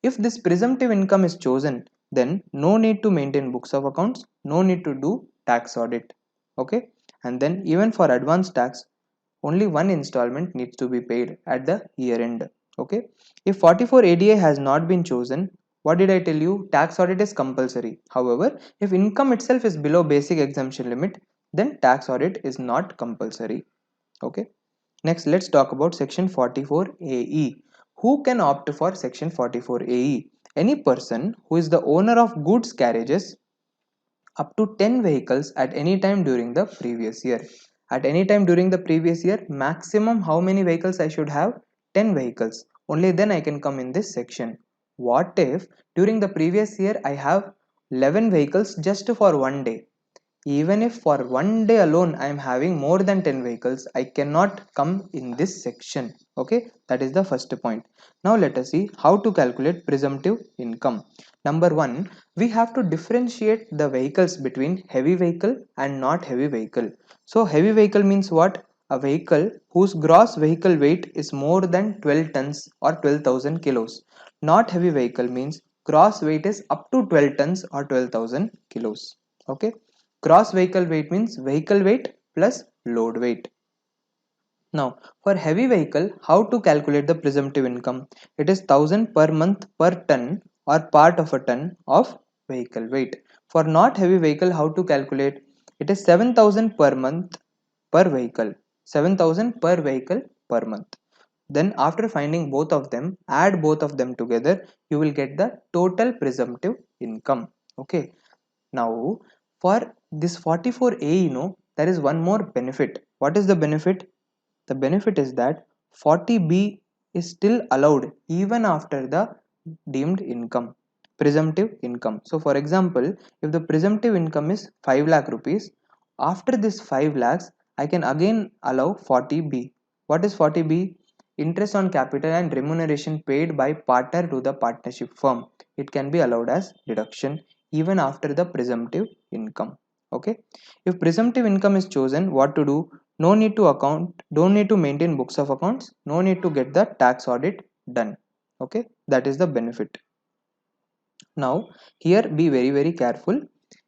If this presumptive income is chosen, then no need to maintain books of accounts, no need to do tax audit. Okay, and then even for advance tax, only one installment needs to be paid at the year end. Okay, if 44 ADA has not been chosen, what did I tell you? Tax audit is compulsory. However, if income itself is below basic exemption limit, then tax audit is not compulsory. Okay. Next, let's talk about section 44 AE. Who can opt for section 44 AE? Any person who is the owner of goods carriages up to 10 vehicles at any time during the previous year. At any time during the previous year, maximum how many vehicles I should have? 10 vehicles. Only then I can come in this section. What if during the previous year I have 11 vehicles just for one day? Even if for one day alone I am having more than 10 vehicles, I cannot come in this section. Okay, that is the first point. Now let us see how to calculate presumptive income. Number one, we have to differentiate the vehicles between heavy vehicle and not heavy vehicle. So heavy vehicle means what? A vehicle whose gross vehicle weight is more than 12 tons or 12,000 kilos. Not heavy vehicle means gross weight is up to 12 tons or 12,000 kilos. Okay. Gross vehicle weight means vehicle weight plus load weight. Now, for heavy vehicle, how to calculate the presumptive income? It is 1000 per month per ton or part of a ton of vehicle weight. For not heavy vehicle, how to calculate? It is 7000 per month per vehicle. 7000 per vehicle per month. Then after finding both of them, add both of them together, you will get the total presumptive income. Okay. Now, for this 44A, there is one more benefit. What is the benefit? The benefit is that 40B is still allowed even after the deemed income, presumptive income. So for example, if the presumptive income is 5 lakh rupees, after this 5 lakhs, I can again allow 40B. What is 40B? Interest on capital and remuneration paid by partner to the partnership firm. It can be allowed as deduction even after the presumptive income. Okay. If presumptive income is chosen, what to do? No need to account, don't need to maintain books of accounts, no need to get the tax audit done. Okay, that is the benefit. Now here be very careful.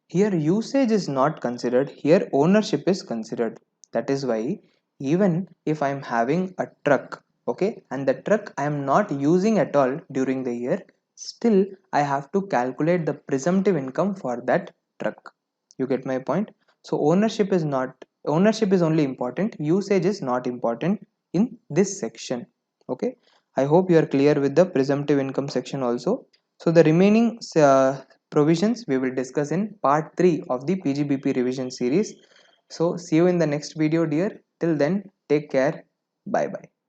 Here usage is not considered, here ownership is considered. That is why even if I am having a truck, okay, and the truck I am not using at all during the year, still I have to calculate the presumptive income for that truck. You get my point? So ownership is only important, usage is not important in this section. Okay, I hope you are clear with the presumptive income section also. So the remaining provisions we will discuss in part 3 of the PGBP revision series. So see you in the next video dear. Till then, take care. Bye bye.